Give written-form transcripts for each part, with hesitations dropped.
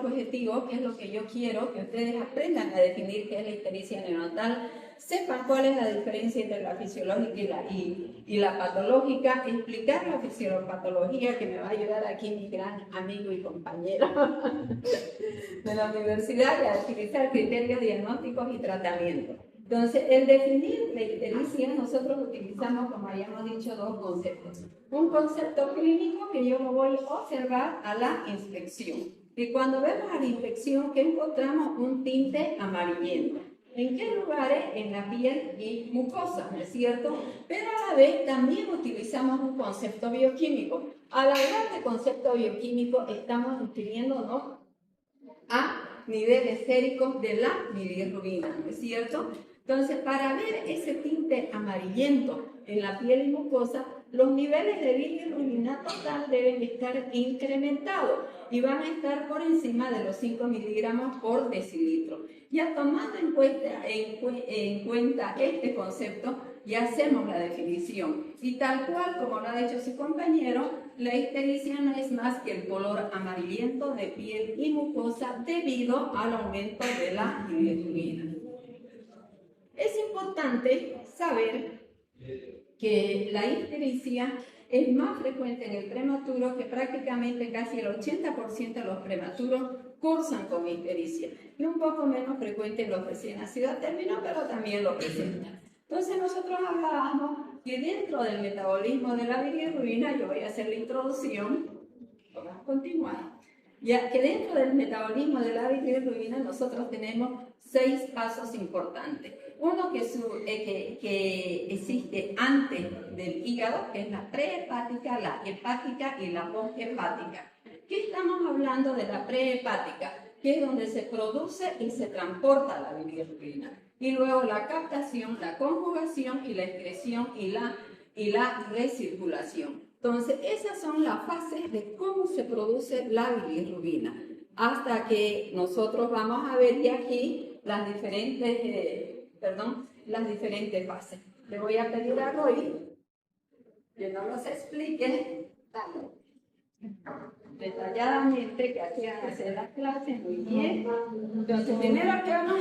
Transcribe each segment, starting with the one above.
objetivo, que es lo que yo quiero, que ustedes aprendan a definir qué es la ictericia neonatal, sepan cuál es la diferencia entre la fisiológica y la patológica, explicar la fisiopatología, que me va a ayudar aquí mi gran amigo y compañero de la universidad, y a utilizar criterios diagnósticos y tratamientos. Entonces, el definir la ictericia, nosotros utilizamos, como habíamos dicho, dos conceptos. Un concepto clínico que yo lo voy a observar a la inspección. Y cuando vemos a la inspección, ¿qué encontramos? Un tinte amarillento. ¿En qué lugares? En la piel y mucosa, ¿no es cierto? Pero a la vez también utilizamos un concepto bioquímico. Al hablar de concepto bioquímico, estamos refiriéndonos a niveles séricos de la bilirrubina, ¿no es cierto? Entonces, para ver ese tinte amarillento en la piel y mucosa, los niveles de bilirrubina total deben estar incrementados y van a estar por encima de los 5 miligramos por decilitro. Ya tomando en cuenta este concepto, ya hacemos la definición. Y tal cual como lo ha dicho su compañero, la ictericia no es más que el color amarillento de piel y mucosa debido al aumento de la bilirrubina. Es importante saber que la ictericia es más frecuente en el prematuro, que prácticamente casi el 80% de los prematuros cursan con ictericia, y un poco menos frecuente en los recién nacidos a término, pero también lo presentan. Entonces nosotros hablábamos que dentro del metabolismo de la bilirrubina, yo voy a hacer la introducción, vamos a continuar, ya que dentro del metabolismo de la bilirrubina nosotros tenemos 6 pasos importantes. Uno que existe antes del hígado, que es la prehepática, la hepática y la posthepática. ¿Qué estamos hablando de la prehepática? Que es donde se produce y se transporta la bilirrubina. Y luego la captación, la conjugación y la excreción y la recirculación. Entonces, esas son las fases de cómo se produce la bilirrubina. Hasta que nosotros vamos a ver ya aquí las diferentes fases. Le voy a pedir a Roy que nos los explique detalladamente, que hacían hacer las clases muy bien. Entonces, primero que vamos a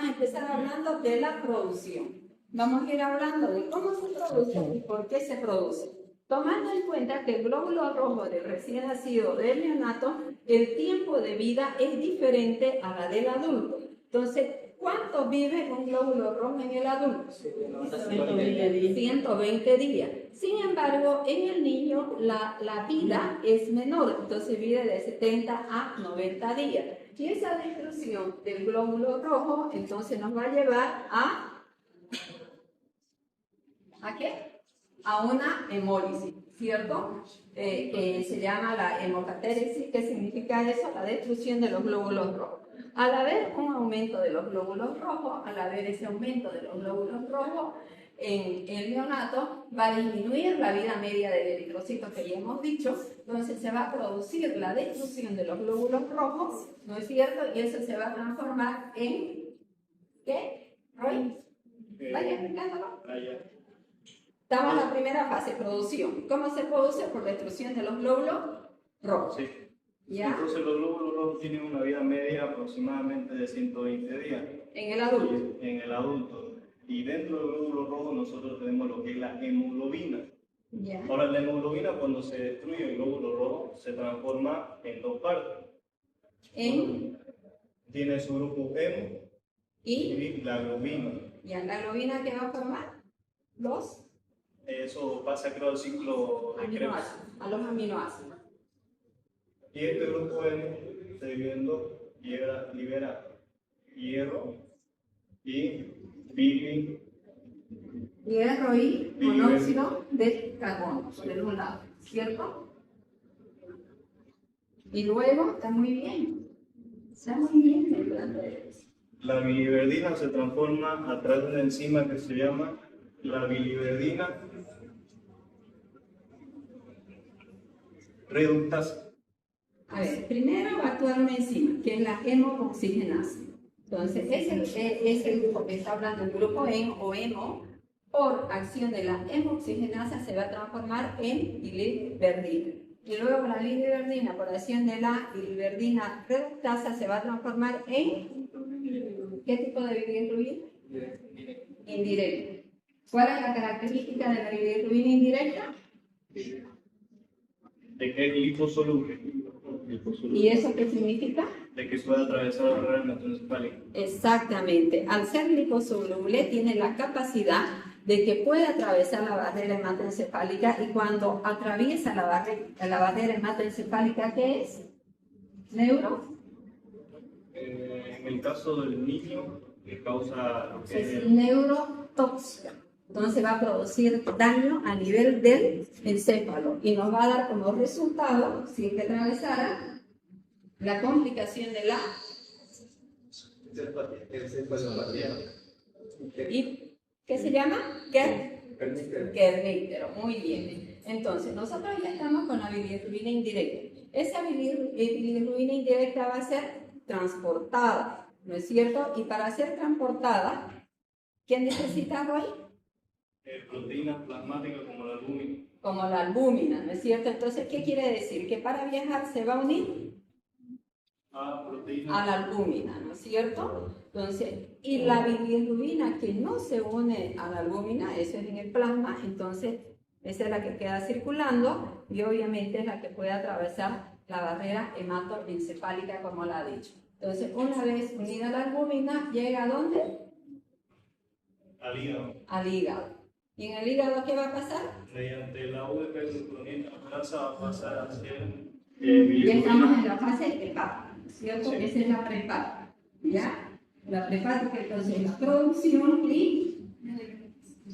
empezar hablando de la producción. Vamos a ir hablando de cómo se produce y por qué se produce. Tomando en cuenta que el glóbulo rojo del recién nacido del neonato, el tiempo de vida es diferente a la del adulto. Entonces, ¿cuánto vive un glóbulo rojo en el adulto? 120 días. Sin embargo, en el niño la vida es menor, entonces vive de 70 a 90 días. Y esa destrucción del glóbulo rojo, entonces nos va a llevar ¿a qué? A una hemólisis, ¿cierto? Que se llama la hemocatéresis. ¿Qué significa eso? La destrucción de los glóbulos rojos. Al haber un aumento de los glóbulos rojos, al haber ese aumento de los glóbulos rojos en el neonato, va a disminuir la vida media del eritrocito, que ya hemos dicho. Entonces se va a producir la destrucción de los glóbulos rojos, ¿no es cierto? Y eso se va a transformar en ¿qué? ¿Roy? Vaya explicándolo. Estamos en la primera fase, producción. ¿Cómo se produce? Por destrucción de los glóbulos rojos. Sí. ¿Ya? Entonces los glóbulos rojos tienen una vida media aproximadamente de 120 días. En el adulto. En el adulto. Y dentro del glóbulo rojo nosotros tenemos lo que es la hemoglobina. ¿Ya? Ahora, la hemoglobina, cuando se destruye el glóbulo rojo, se transforma en dos partes. Tiene su grupo hemo y la globina. ¿Ya? ¿La globina qué va a formar? Eso pasa, creo, al ciclo de Krebs. A los aminoácidos. Y este grupo hemo, dividiendo, libera hierro y hierro y monóxido de carbono, por un lado, ¿cierto? Y luego, está muy bien. Está muy bien el plan de eso. La biliverdina se transforma a través de una enzima que se llama la biliverdina reductasa. A ver, primero va a actuar una enzima, que es la hemooxigenasa. Entonces, es el grupo que está hablando, el grupo hemo, por acción de la hemooxigenasa se va a transformar en biliverdina. y luego la biliverdina por acción de la biliverdina reductasa se va a transformar en ¿qué tipo de bilirrubina? Indirecta. ¿Cuál es la característica de la bilirrubina indirecta? De que es liposoluble. ¿Y eso qué significa? De que puede atravesar la barrera hematoencefálica. Exactamente. Al ser liposoluble tiene la capacidad de que puede atravesar la barrera hematoencefálica y cuando atraviesa la barrera hematoencefálica, ¿qué es? ¿Neuro? En el caso del niño, que causa lo que Es neurotóxica. Entonces va a producir daño a nivel del encéfalo y nos va a dar como resultado, si es que atravesara, la complicación de la ¿y qué se llama? Kerníctero. Muy bien. Entonces, nosotros ya estamos con la bilirrubina indirecta. Esa bilirrubina indirecta va a ser transportada, ¿no es cierto? Y para ser transportada, ¿qué necesita Roy? proteínas plasmáticas como la albúmina. Como la albúmina, ¿no es cierto? Entonces, ¿qué quiere decir? Que para viajar se va a unir a la albúmina, ¿no es cierto? Entonces, y la bilirrubina que no se une a la albúmina, eso es en el plasma, entonces esa es la que queda circulando y obviamente es la que puede atravesar la barrera hematoencefálica, como la ha dicho. Entonces, una vez unida a la albúmina, ¿llega a dónde? Al hígado. Al hígado. ¿Y en el hígado qué va a pasar? Mediante la VP-glucuronina va a pasar a ser Ya estamos en la fase hepática, ¿cierto? Sí. Esa es la prehepática, ¿ya? La prehepática, entonces, la producción y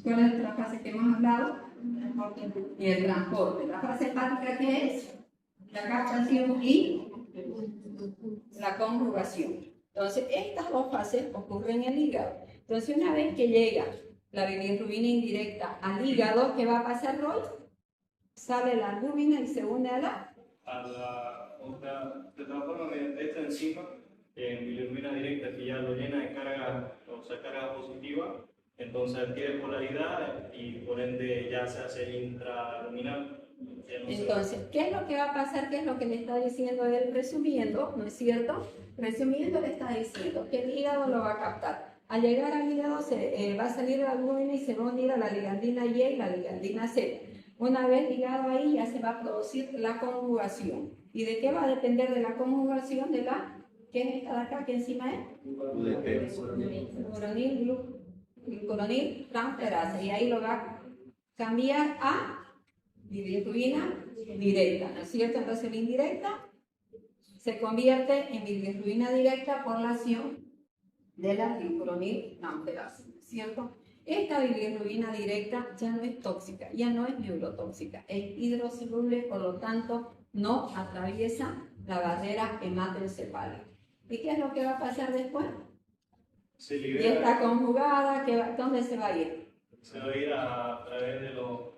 ¿cuál es la fase que hemos hablado? Y el transporte. La fase hepática, ¿qué es? La captación y la conjugación. Entonces, estas dos fases ocurren en el hígado. Entonces, una vez que llega la bilirrubina indirecta al hígado, ¿qué va a pasar, Roy? Sale la albúmina y se une a la se transforma mediante esta enzima en bilirrubina directa que ya lo llena de carga, o sea, carga positiva, entonces adquiere polaridad y por ende ya se hace intraluminal. Entonces, ¿qué es lo que va a pasar? ¿Qué es lo que le está diciendo él resumiendo? ¿No es cierto? Resumiendo, le está diciendo que el hígado lo va a captar. Al llegar al hígado va a salir la albúmina y se va a unir a la ligandina Y y la ligandina Z. Una vez ligado ahí ya se va a producir la conjugación. ¿Y de qué va a depender de la conjugación? De la, ¿qué es esta de acá? ¿Qué enzima es? Glucuronil transferasa. Y ahí lo va a cambiar a bilirrubina directa, ¿no es cierto? Entonces la indirecta se convierte en bilirrubina directa por la acción de la glucuronil transferasa, ¿no es cierto? Esta bilirrubina directa ya no es tóxica, ya no es neurotóxica, es hidrosoluble, por lo tanto no atraviesa la barrera hematoencefálica. ¿Y qué es lo que va a pasar después? Se Y está conjugada, ¿dónde se va a ir? Se va a ir a través de los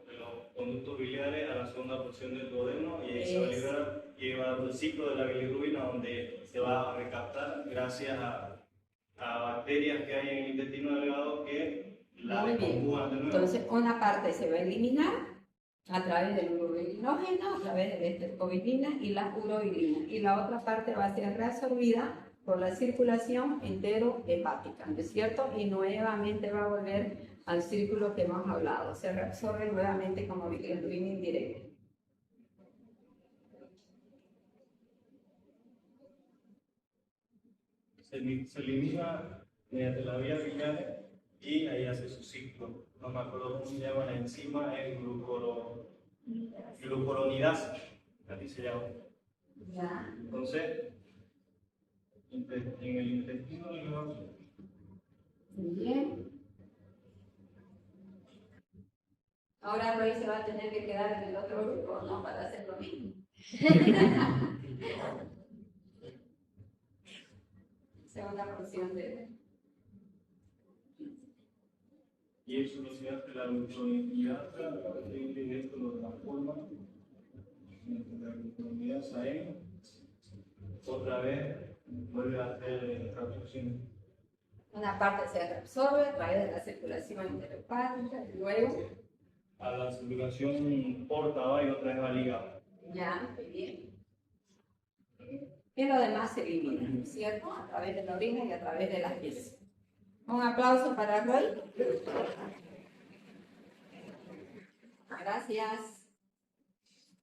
conductos biliares a la segunda porción del duodeno y ahí se va a liberar y va al ciclo de la bilirrubina donde se va a recaptar gracias a bacterias que hay en el intestino delgado que la desconjugan de nuevo. Entonces, una parte se va a eliminar a través del urobilinógeno, a través de la estercobilina y la urobilina. Y la otra parte va a ser reabsorbida por la circulación enterohepática, ¿no es cierto? Y nuevamente va a volver al círculo que hemos hablado. Se reabsorbe nuevamente como bilirrubina indirecta. Se elimina mediante la vía biliar y ahí hace su ciclo. No me acuerdo cómo se llama la enzima, es glucuronidasa, así se llama. ¿Ya? Entonces, en el intestino delgado. Bien. Ahora Roy se va a tener que quedar en el otro grupo, ¿no? Para hacer lo mismo. Segunda porción de... Y eso lo se hace la glucuronidasa, y esto lo transforma la glucuronidasa en otra vez vuelve a hacer traducción. Una parte se reabsorbe a través de la circulación enterohepática y luego A la circulación porta va y otra vez va al hígado. Ya, muy bien. Y lo demás se elimina, ¿cierto? A través de la orina y a través de las heces. Un aplauso para Roy. Gracias.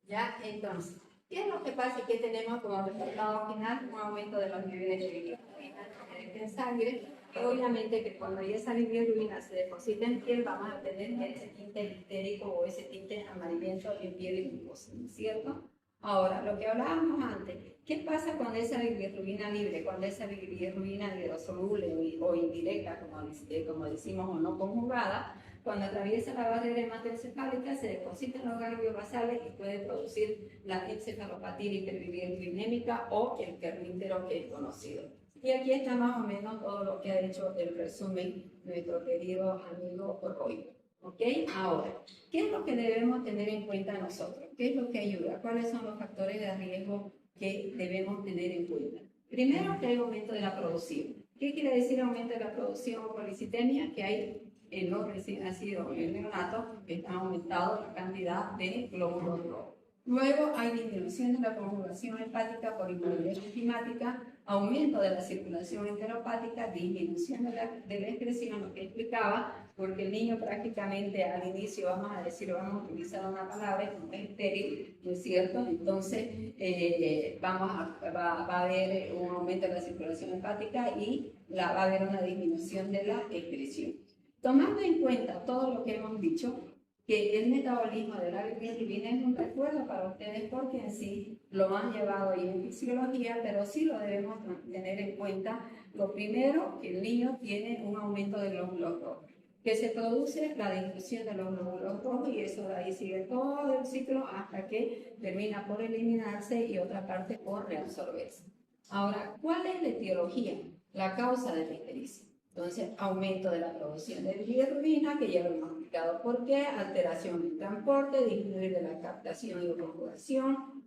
Ya, entonces, ¿qué es lo que pasa y qué tenemos como resultado final? Un aumento de los niveles de bilirrubina en sangre. Y obviamente que cuando esa bilirrubina se deposita en piel, vamos a tener ese tinte lictérico o ese tinte amarillento en piel y mucosa, ¿cierto? Ahora, lo que hablábamos antes, ¿qué pasa con esa bilirrubina libre, con esa bilirrubina hidrosoluble o indirecta, como decimos, o no conjugada? Cuando atraviesa la barrera hematoencefálica se deposita en los ganglios basales y puede producir la encefalopatía hiperbilirubinémica o el carpintero que es conocido. Y aquí está más o menos todo lo que ha hecho el resumen nuestro querido amigo Roy. ¿Ok? Ahora, ¿qué es lo que debemos tener en cuenta nosotros? ¿Qué es lo que ayuda? ¿Cuáles son los factores de riesgo que debemos tener en cuenta? Primero, que hay aumento de la producción. ¿Qué quiere decir aumento de la producción o policitemia? Que hay en los recién nacidos y el neonato está aumentado la cantidad de glóbulos rojos. Luego hay disminución de la conjugación hepática por inmovilidad enzimática, aumento de la circulación enteropática, disminución de la excreción, lo que explicaba, porque el niño prácticamente al inicio, vamos a utilizar una palabra como estéril, ¿no es cierto? Entonces va a haber un aumento de la circulación hepática y va a haber una disminución de la excreción. Tomando en cuenta todo lo que hemos dicho, que el metabolismo de la bilirrubina es un recuerdo para ustedes porque en sí lo han llevado ahí en fisiología, pero sí lo debemos tener en cuenta. Lo primero, que el niño tiene un aumento de glóbulos rojos, que se produce la disminución de los glóbulos rojos y eso de ahí sigue todo el ciclo hasta que termina por eliminarse y otra parte por reabsorberse. Ahora, ¿cuál es la etiología? La causa de la ictericia. Entonces, aumento de la producción de bilirrubina, que ya lo hemos explicado por qué, alteración del transporte, disminuir de la captación y conjugación,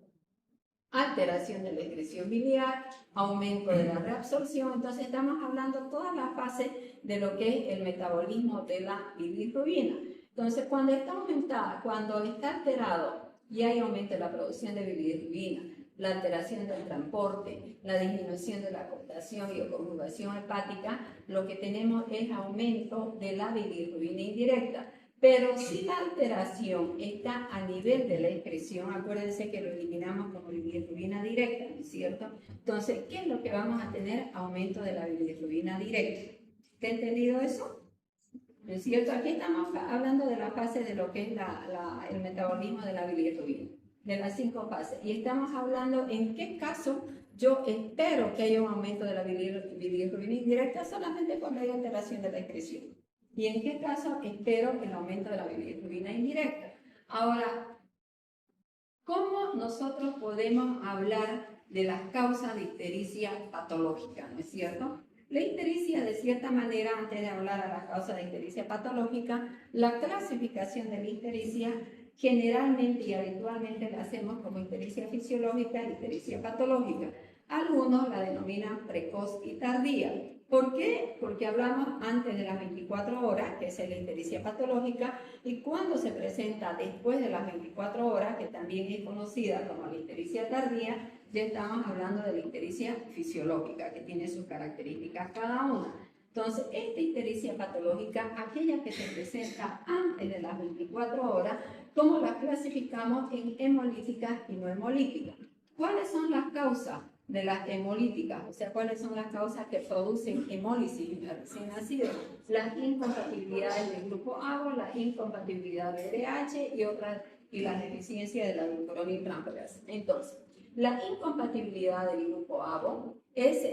alteración de la excreción biliar, aumento de la reabsorción. Entonces, estamos hablando todas las fases de lo que es el metabolismo de la bilirrubina. Entonces, cuando está aumentada, cuando está alterado y hay aumento de la producción de bilirrubina, la alteración del transporte, la disminución de la captación y conjugación hepática, lo que tenemos es aumento de la bilirrubina indirecta. Pero si la alteración está a nivel de la excreción, acuérdense que lo eliminamos como bilirrubina directa, ¿no es cierto? Entonces, ¿qué es lo que vamos a tener? Aumento de la bilirrubina directa. ¿Te ha entendido eso? ¿No es cierto? Aquí estamos hablando de la fase de lo que es el metabolismo de la bilirrubina, de las 5 fases. Y estamos hablando en qué caso yo espero que haya un aumento de la bilirrubina indirecta solamente cuando hay alteración de la excreción. ¿Y en qué caso espero el aumento de la bilirrubina indirecta? Ahora, ¿cómo nosotros podemos hablar de las causas de ictericia patológica? ¿No es cierto? La ictericia, de cierta manera, antes de hablar a las causas de ictericia patológica, la clasificación de la ictericia generalmente y habitualmente la hacemos como ictericia fisiológica y ictericia patológica. Algunos la denominan precoz y tardía. ¿Por qué? Porque hablamos antes de las 24 horas, que es la ictericia patológica, y cuando se presenta después de las 24 horas, que también es conocida como la ictericia tardía, ya estamos hablando de la ictericia fisiológica, que tiene sus características cada una. Entonces, esta ictericia patológica, aquella que se presenta antes de las 24 horas, ¿cómo la clasificamos en hemolíticas y no hemolíticas? ¿Cuáles son las causas de las hemolíticas? O sea, ¿cuáles son las causas que producen hemólisis en el recién nacido? Las incompatibilidades del grupo ABO, la incompatibilidad de RH y la deficiencia de la glucuroniltransferasa. Entonces, la incompatibilidad del grupo ABO es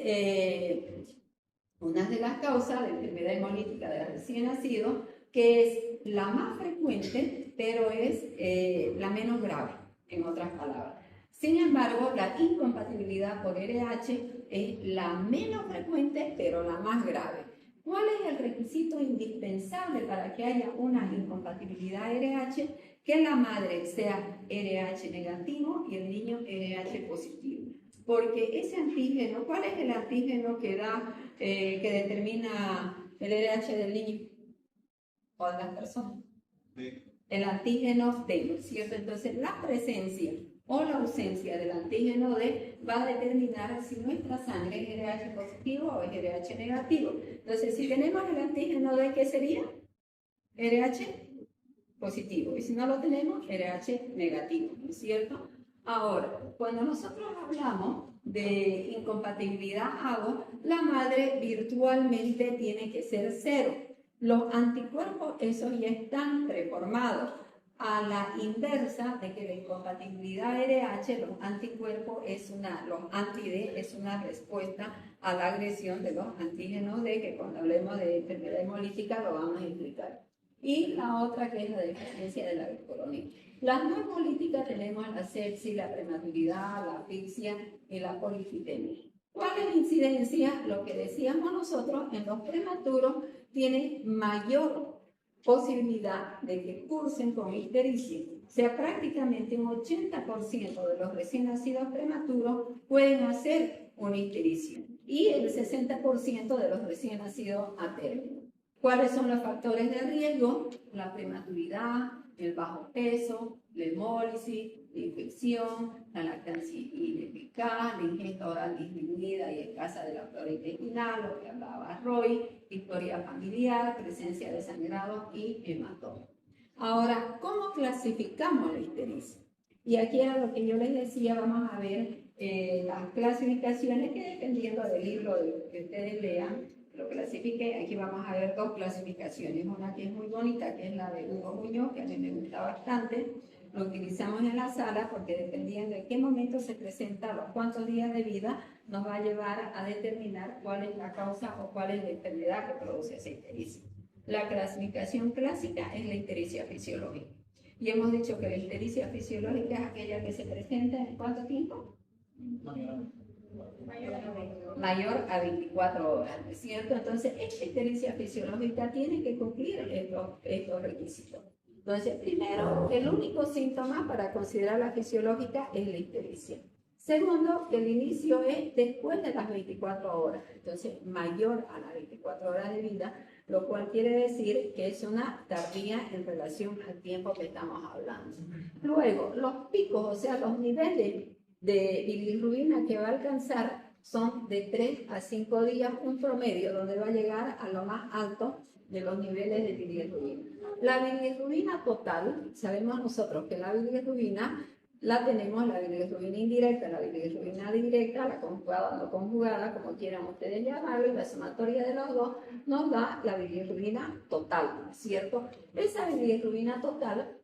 una de las causas de enfermedad hemolítica del recién nacido, que es la más frecuente, pero es la menos grave, en otras palabras. Sin embargo, la incompatibilidad por RH es la menos frecuente, pero la más grave. ¿Cuál es el requisito indispensable para que haya una incompatibilidad RH? Que la madre sea RH negativo y el niño RH positivo. Porque ese antígeno, ¿cuál es el antígeno que determina el RH del niño o de las personas? El antígeno D, ¿no es cierto? Entonces, la presencia o la ausencia del antígeno D va a determinar si nuestra sangre es RH positivo o es RH negativo. Entonces, si tenemos el antígeno D, ¿qué sería? RH positivo. Y si no lo tenemos, RH negativo, ¿no es cierto? Ahora, cuando nosotros hablamos de incompatibilidad AGO, la madre virtualmente tiene que ser 0. Los anticuerpos, esos ya están preformados. A la inversa de que la incompatibilidad RH, los anticuerpos los anti-D es una respuesta a la agresión de los antígenos D, que cuando hablemos de enfermedad hemolítica lo vamos a explicar. Y la otra que es la deficiencia de la glucoronina. Las no hemolíticas tenemos la sepsis, la prematuridad, la asfixia y la polifitemia. ¿Cuál es la incidencia? Lo que decíamos nosotros, en los prematuros tiene mayor posibilidad de que cursen con ictericia. O sea, prácticamente un 80% de los recién nacidos prematuros pueden hacer una ictericia y el 60% de los recién nacidos a término. ¿Cuáles son los factores de riesgo? La prematuridad, el bajo peso, la hemólisis, la infección, la lactancia ineficaz, la ingesta oral disminuida y escasa de la flora intestinal, lo que hablaba Roy, historia familiar, presencia de sangrado y hematoma. Ahora, ¿cómo clasificamos la ictericia? Y aquí era lo que yo les decía, vamos a ver las clasificaciones que dependiendo del libro que ustedes lean, lo clasifique. Aquí vamos a ver dos clasificaciones, una que es muy bonita, que es la de Hugo Muñoz, que a mí me gusta bastante. Lo utilizamos en la sala porque dependiendo de qué momento se presenta, los cuántos días de vida, nos va a llevar a determinar cuál es la causa o cuál es la enfermedad que produce esa ictericia. La clasificación clásica es la ictericia fisiológica. Y hemos dicho que la ictericia fisiológica es aquella que se presenta ¿en cuánto tiempo? Mayor a 24 horas, ¿no es cierto? Entonces, esta ictericia fisiológica tiene que cumplir estos requisitos. Entonces, primero, el único síntoma para considerar la fisiológica es la ictericia. Segundo, el inicio es después de las 24 horas, entonces mayor a las 24 horas de vida, lo cual quiere decir que es una tardía en relación al tiempo que estamos hablando. Luego, los picos, o sea, los niveles de bilirrubina que va a alcanzar son de 3 a 5 días, un promedio, donde va a llegar a lo más alto de los niveles de bilirrubina. La bilirrubina total, sabemos nosotros que la bilirrubina la tenemos, la bilirrubina indirecta, la bilirrubina directa, la conjugada o no conjugada, como quieran ustedes llamarlo, y la sumatoria de los dos nos da la bilirrubina total, ¿cierto? Esa bilirrubina total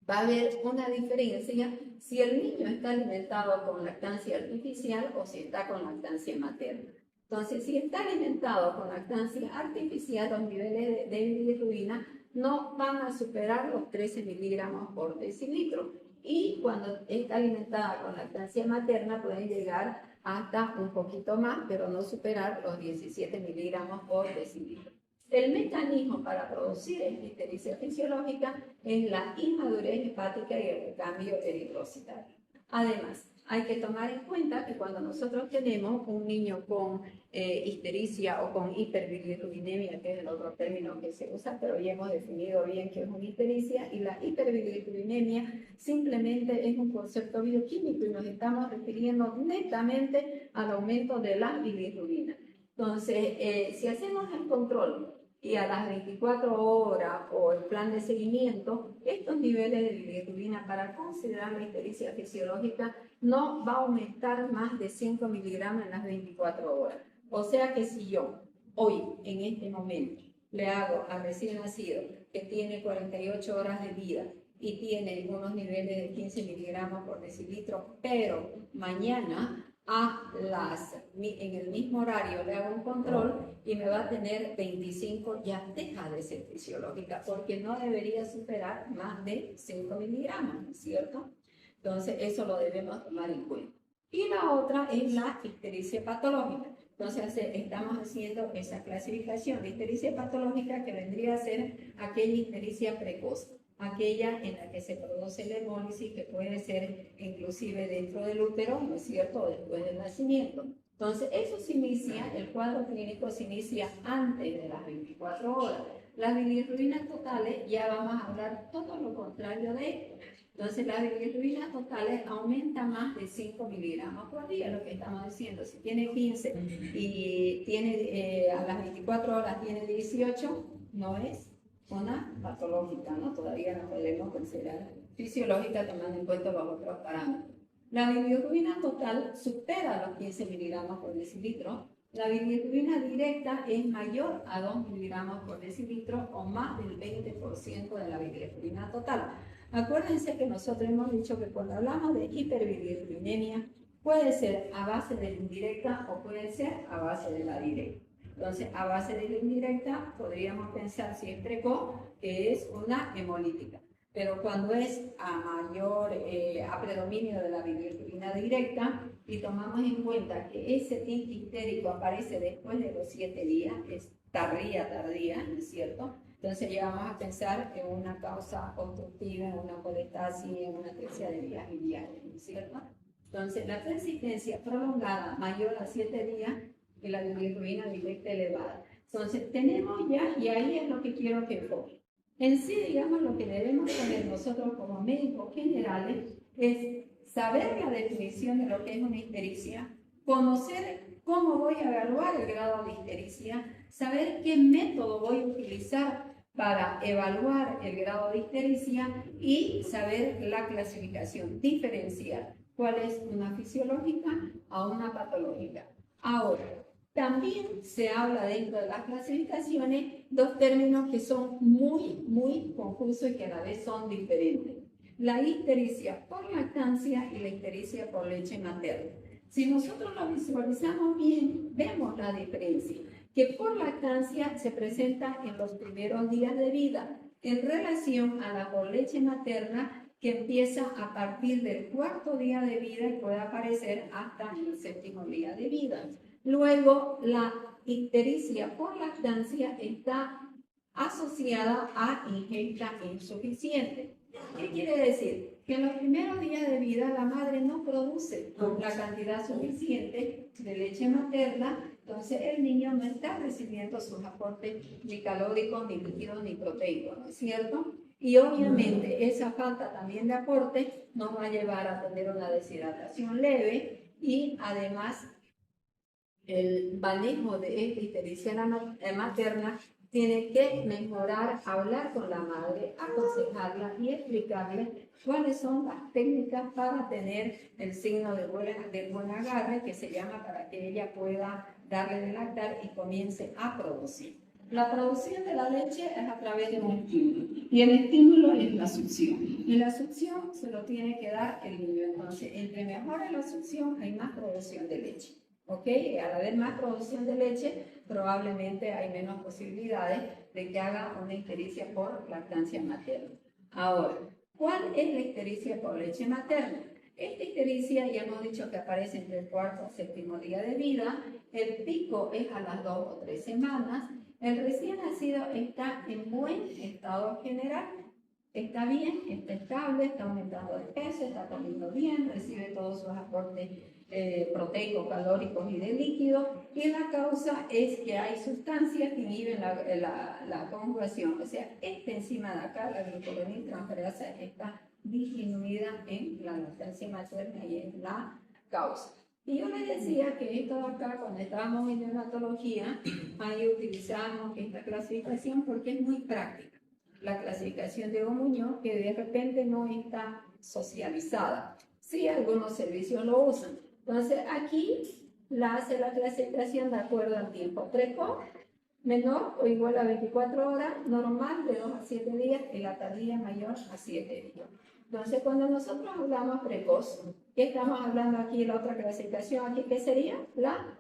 va a haber una diferencia si el niño está alimentado con lactancia artificial o si está con lactancia materna. Entonces, si está alimentado con lactancia artificial, los niveles de bilirrubina no van a superar los 13 miligramos por decilitro. Y cuando está alimentada con lactancia materna, pueden llegar hasta un poquito más, pero no superar los 17 miligramos por decilitro. El mecanismo para producir esta ictericia fisiológica es la inmadurez hepática y el recambio eritrocitario. Además, hay que tomar en cuenta que cuando nosotros tenemos un niño con ictericia o con hiperbilirrubinemia, que es el otro término que se usa, pero ya hemos definido bien qué es una ictericia, y la hiperbilirrubinemia simplemente es un concepto bioquímico y nos estamos refiriendo netamente al aumento de la bilirrubina. Entonces, si hacemos el control y a las 24 horas o el plan de seguimiento, estos niveles de bilirrubina para considerar la ictericia fisiológica no va a aumentar más de 5 miligramos en las 24 horas. O sea que si yo hoy, en este momento, le hago al recién nacido que tiene 48 horas de vida y tiene unos niveles de 15 miligramos por decilitro, pero mañana en el mismo horario le hago un control y me va a tener 25, ya deja de ser fisiológica porque no debería superar más de 5 miligramos, ¿no es cierto? Entonces eso lo debemos tomar en cuenta. Y la otra es la ictericia patológica. Entonces estamos haciendo esa clasificación de ictericia patológica que vendría a ser aquella ictericia precoz, aquella en la que se produce la hemólisis, que puede ser inclusive dentro del útero, ¿no es cierto?, después del nacimiento. Entonces, eso se inicia, el cuadro clínico se inicia antes de las 24 horas. Las bilirrubinas totales, ya vamos a hablar todo lo contrario de esto. Entonces la bilirrubina total aumenta más de 5 miligramos por día, lo que estamos diciendo. Si tiene 15 y tiene a las 24 horas tiene 18, no es una patológica, ¿no? Todavía no podemos considerar fisiológica tomando en cuenta los otros parámetros. La bilirrubina total supera los 15 miligramos por decilitro. La bilirrubina directa es mayor a 2 miligramos por decilitro o más del 20% de la bilirrubina total. Acuérdense que nosotros hemos dicho que cuando hablamos de hiperbilirrubinemia puede ser a base de la indirecta o puede ser a base de la directa. Entonces, a base de la indirecta podríamos pensar si es precoz que es una hemolítica. Pero cuando es a predominio de la bilirrubina directa y tomamos en cuenta que ese tic ictérico aparece después de los 7 días, es tardía, ¿no es cierto? Entonces llegamos a pensar en una causa obstructiva, en una colestasis, en una atresia de vías biliares, ¿no es cierto? Entonces la persistencia prolongada mayor a 7 días y la bilirrubina directa elevada. Entonces tenemos ya, y ahí es lo que quiero que enfoque. En sí, digamos, lo que debemos saber nosotros como médicos generales es saber la definición de lo que es una ictericia, conocer cómo voy a evaluar el grado de ictericia, saber qué método voy a utilizar para evaluar el grado de ictericia y saber la clasificación, diferenciar cuál es una fisiológica a una patológica. Ahora, también se habla dentro de las clasificaciones dos términos que son muy confusos y que a la vez son diferentes. La ictericia por lactancia y la ictericia por leche materna. Si nosotros lo visualizamos bien, vemos la diferencia, que por lactancia se presenta en los primeros días de vida en relación a la por leche materna que empieza a partir del 4.º día de vida y puede aparecer hasta el 7.º día de vida. Luego, la ictericia por lactancia está asociada a ingesta insuficiente. ¿Qué quiere decir? Que en los primeros días de vida la madre no produce la cantidad suficiente de leche materna, entonces el niño no está recibiendo sus aportes ni calóricos, ni líquidos, ni proteicos, ¿no es cierto? Y obviamente esa falta también de aporte nos va a llevar a tener una deshidratación leve y además el manejo de esta ictericia materna tiene que mejorar, hablar con la madre, aconsejarla y explicarle cuáles son las técnicas para tener el signo de buen agarre, que se llama para que ella pueda darle de lactar y comience a producir. La producción de la leche es a través de un estímulo y el estímulo es la succión. Y la succión se lo tiene que dar el niño. Entonces, entre mejor es la succión, hay más producción de leche. ¿Ok? Al haber más producción de leche, probablemente hay menos posibilidades de que haga una ictericia por lactancia materna. Ahora, ¿cuál es la ictericia por leche materna? Esta ictericia ya hemos dicho que aparece entre el 4.º y 7.º día de vida, el pico es a las 2 o 3 semanas, el recién nacido está en buen estado general, está bien, está estable, está aumentando de peso, está comiendo bien, recibe todos sus aportes proteicos, calóricos y de líquido, y la causa es que hay sustancias que inhiben la conjugación, o sea, esta enzima de acá, la glucoroniltransferasa, está disminuida en la lactancia materna y es la causa. Y yo les decía que esto de acá, cuando estábamos en neonatología, ahí utilizamos esta clasificación porque es muy práctica. La clasificación de Muñoz, que de repente no está socializada. Sí, algunos servicios lo usan. Entonces, aquí hace la clasificación de acuerdo al tiempo precoz, menor o igual a 24 horas, normal de 2 a 7 días y la tardía mayor a 7 días. Entonces, cuando nosotros hablamos precoz, ¿qué estamos hablando aquí? La otra clasificación aquí, ¿qué sería? La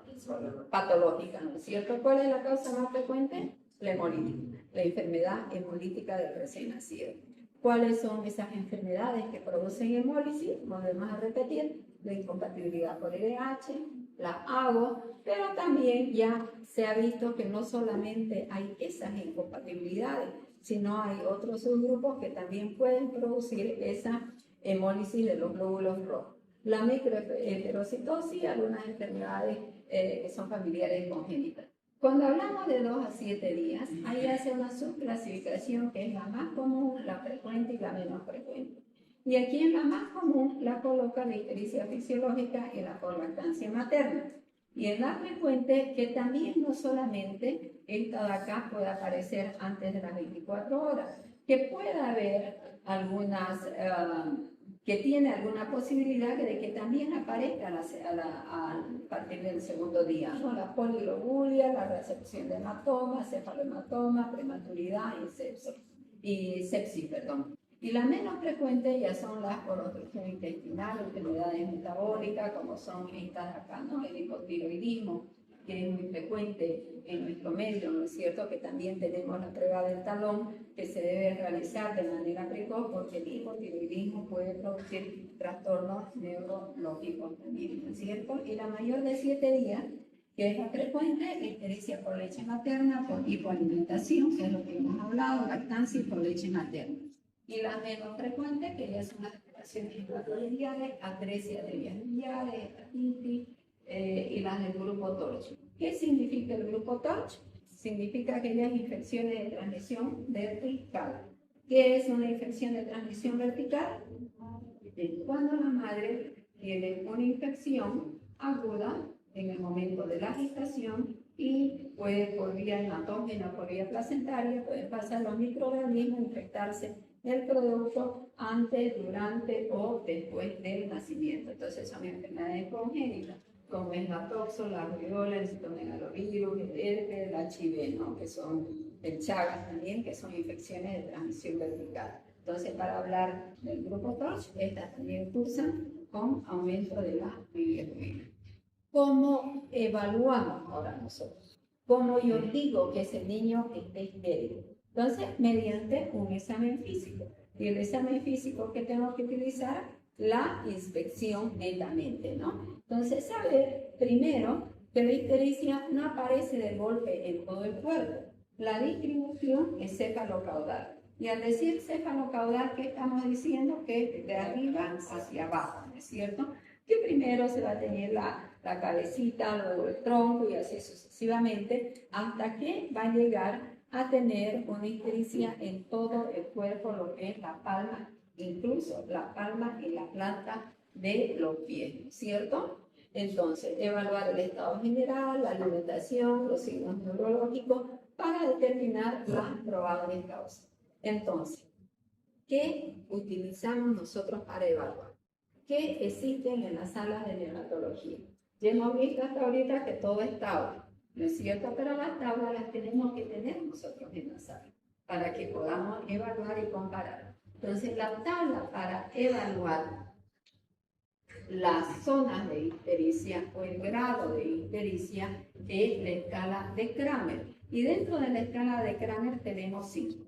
patológica, ¿no es cierto? ¿Cuál es la causa más frecuente? La hemolítica, la enfermedad hemolítica del recién nacido. ¿Cuáles son esas enfermedades que producen hemólisis? Volvemos a repetir, la incompatibilidad por LH, la AGO, pero también ya se ha visto que no solamente hay esas incompatibilidades, sino hay otros subgrupos que también pueden producir esa hemólisis de los glóbulos rojos. La microheterocitosis, algunas enfermedades que son familiares congénitas. Cuando hablamos de 2 a 7 días, ahí hace una subclasificación que es la más común, la frecuente y la menos frecuente. Y aquí en la más común la coloca la ictericia fisiológica y la por lactancia materna. Y en la frecuente, que también no solamente esta de acá puede aparecer antes de las 24 horas, que pueda haber algunas, que tiene alguna posibilidad de que también aparezca a partir del segundo día, ¿no? La poliglobulia, la recepción de hematomas, cefalohematoma, prematuridad y sepsis, perdón. Y las menos frecuentes ya son las por obstrucción intestinal, enfermedades metabólicas, como son estas acá, ¿no? El hipotiroidismo, que es muy frecuente en nuestro medio, ¿no es cierto? Que también tenemos la prueba del talón, que se debe realizar de manera precoz, porque el hipotiroidismo puede producir trastornos neurológicos también, ¿no es cierto? Y la mayor de 7 días, que es la frecuente, ictericia por leche materna, por hipoalimentación, que es lo que hemos hablado, lactancia y por leche materna. Y las menos frecuentes, que ya son las alteraciones hepatobiliares, atresia de vías biliares, hepatitis, y las del grupo TORCH. ¿Qué significa el grupo TORCH? Significa aquellas infecciones de transmisión vertical. ¿Qué es una infección de transmisión vertical? Cuando la madre tiene una infección aguda en el momento de la gestación y puede por vía hematógena o por vía placentaria, pueden pasar los microorganismos a infectarse el producto antes, durante o después del nacimiento. Entonces son enfermedades congénitas, como es la toxo, la rubiola, el citomegalovirus, el herpes, el HIV, ¿no? Que son el Chagas también, que son infecciones de transmisión vertical. Entonces, para hablar del grupo TORCH, estas también cursan con aumento de la bilirrubina. ¿Cómo evaluamos ahora nosotros? ¿Cómo yo digo que ese niño esté estéril? Entonces, mediante un examen físico. Y el examen físico que tengo que utilizar, la inspección netamente, ¿no? Entonces, saber primero que la ictericia no aparece de golpe en todo el cuerpo. La distribución es cefalocaudal. Y al decir cefalocaudal, ¿qué estamos diciendo? Que de arriba hacia abajo, ¿no es cierto? Que primero se va a tener la cabecita, luego el tronco y así sucesivamente, hasta que va a llegar a tener una ictericia en todo el cuerpo, lo que es la palma, incluso la palma y la planta de los pies, ¿cierto? Entonces, evaluar el estado general, la alimentación, los signos neurológicos, para determinar las probables causas. Entonces, ¿qué utilizamos nosotros para evaluar? ¿Qué existen en las salas de neonatología? Ya hemos visto hasta ahorita que todo es tabla, ¿no es cierto? Pero las tablas las tenemos que tener nosotros en la sala para que podamos evaluar y comparar. Entonces, la tabla para evaluar las zonas de ictericia o el grado de ictericia es la escala de Kramer. Y dentro de la escala de Kramer tenemos 5.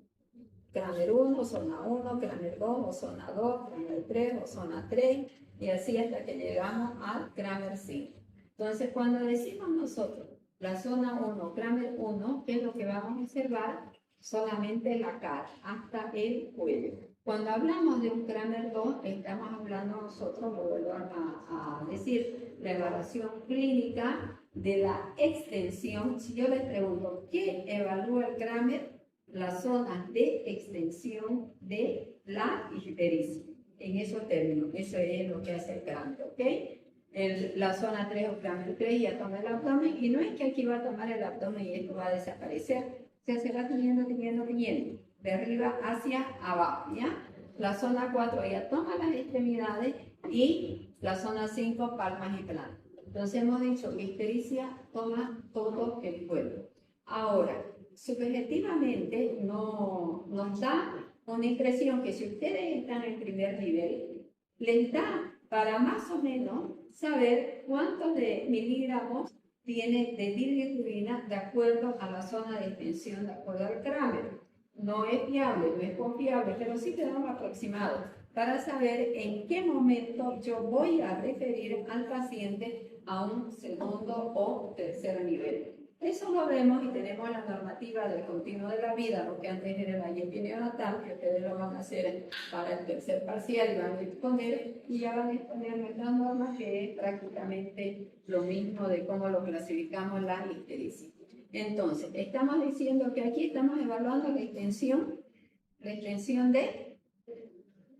Kramer 1, zona 1, Kramer 2, o zona 2, Kramer 3, o zona 3, y así hasta que llegamos al Kramer 5. Entonces, cuando decimos nosotros la zona 1, Kramer 1, ¿qué es lo que vamos a observar? Solamente la cara, hasta el cuello. Cuando hablamos de un Kramer 2, estamos hablando nosotros, lo vuelvo a decir, la evaluación clínica de la extensión. Si yo les pregunto, ¿qué evalúa el Kramer? Las zonas de extensión de la ictericia. En esos términos, eso es lo que hace el Kramer, ¿ok? La zona 3 o Kramer 3 ya toma el abdomen, y no es que aquí va a tomar el abdomen y esto va a desaparecer, o sea, se va teniendo, de arriba hacia abajo, ¿ya? La zona 4 ya toma las extremidades y la zona 5 palmas y plantas. Entonces hemos dicho que ictericia toma todo el cuerpo. Ahora, subjetivamente nos da una impresión que si ustedes están en primer nivel, les da para más o menos saber cuántos de miligramos tiene de bilirrubina de acuerdo a la zona de extensión, de acuerdo al Kramer. No es fiable, no es confiable, pero sí te da un aproximado para saber en qué momento yo voy a referir al paciente a un segundo o tercer nivel. Eso lo vemos y tenemos la normativa del continuo de la vida, lo que antes era la IEP neonatal, que ustedes lo van a hacer para el tercer parcial y van a exponer, y ya van a exponer nuestras normas, que es prácticamente lo mismo de cómo lo clasificamos la ictericia. Entonces, estamos diciendo que aquí estamos evaluando la extensión de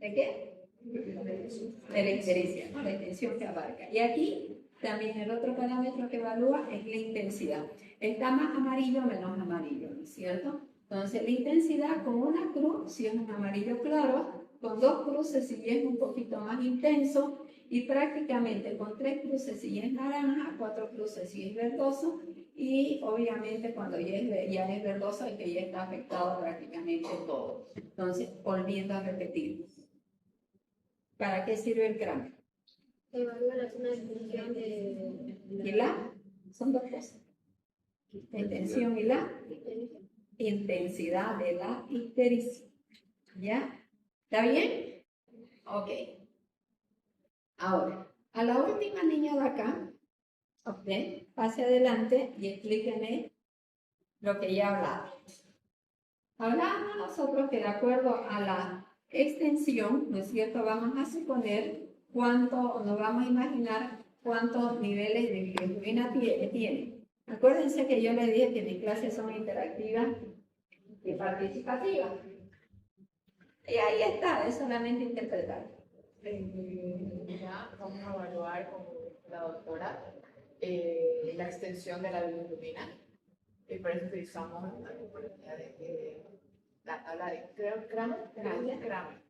¿qué? De la ictericia, ¿no? La extensión que abarca. Y aquí también el otro parámetro que evalúa es la intensidad. Está más amarillo, menos amarillo, ¿no es cierto? Entonces, la intensidad con una cruz, si es un amarillo claro, con 2 cruces, si es un poquito más intenso, y prácticamente con 3 cruces, si es naranja, 4 cruces, si es verdoso, y obviamente cuando ya es verdoso, es que ya está afectado prácticamente todo. Entonces, volviendo a repetir, ¿para qué sirve el cráneo? Evalúa la zona de extensión Y la, son dos cosas, la intención y la intensidad de la ictericia. ¿Ya? ¿Está bien? Ok. Ahora, a la última niña de acá, ok, pase adelante y explíqueme lo que ya hablaba. Hablábamos nosotros que de acuerdo a la extensión, ¿no es cierto? Vamos a suponer cuánto, nos vamos a imaginar cuántos niveles de bilirrubina tiene. Acuérdense que yo les dije que mis clases son interactivas y participativas. Y ahí está, es solamente interpretar. Ya vamos a evaluar con la doctora la extensión de la bilirrubina. Y por eso utilizamos la tipología de la tabla de Kramer,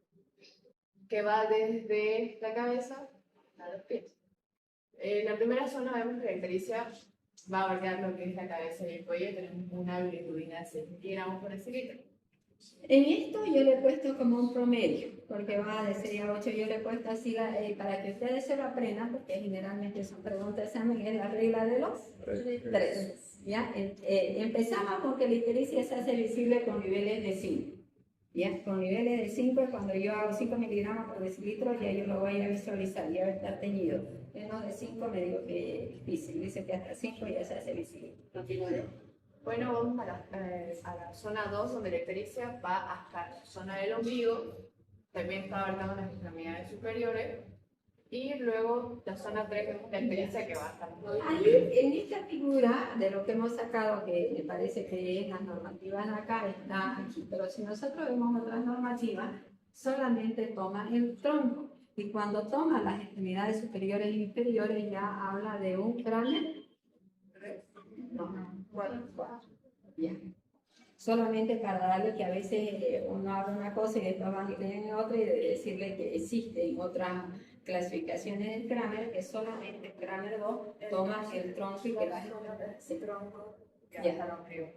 que va desde la cabeza a los pies. En la primera zona vemos que la ictericia va a abarcar lo que es la cabeza y el cuello. Tenemos una bilirrubina de 6 miligramos por decilitro. En esto yo le he puesto como un promedio, porque va de 6 a 8, yo le he puesto así para que ustedes se lo aprendan, porque generalmente son preguntas de examen, es la regla de los 3. ¿Ya? Empezamos con que la ictericia se hace visible con niveles de 5. ¿Ya? Con niveles de 5 es cuando yo hago 5 miligramos por decilitro, ya yo lo voy a visualizar, ya va a estar teñido. Menos de 5 me digo que es difícil, dice que hasta 5 ya se hace visible. Continúe. Bueno, vamos a la zona 2, donde la ictericia va hasta la zona del ombligo, también está abarcando las extremidades superiores, y luego la zona 3 es la ictericia que va hasta los nudillos. Ahí, en esta figura de lo que hemos sacado, que me parece que es las normativas acá, está aquí, pero si nosotros vemos otras normativas, solamente toma el tronco, y cuando toma las extremidades superiores e inferiores ya habla de un cráneo. No, ya. Solamente para darle que a veces uno habla una cosa y después van y leen otra, y de decirle que existen otras clasificaciones del Kramer, que solamente el Kramer 2 toma el tronco y que las tronco Ya. hasta el ombligo.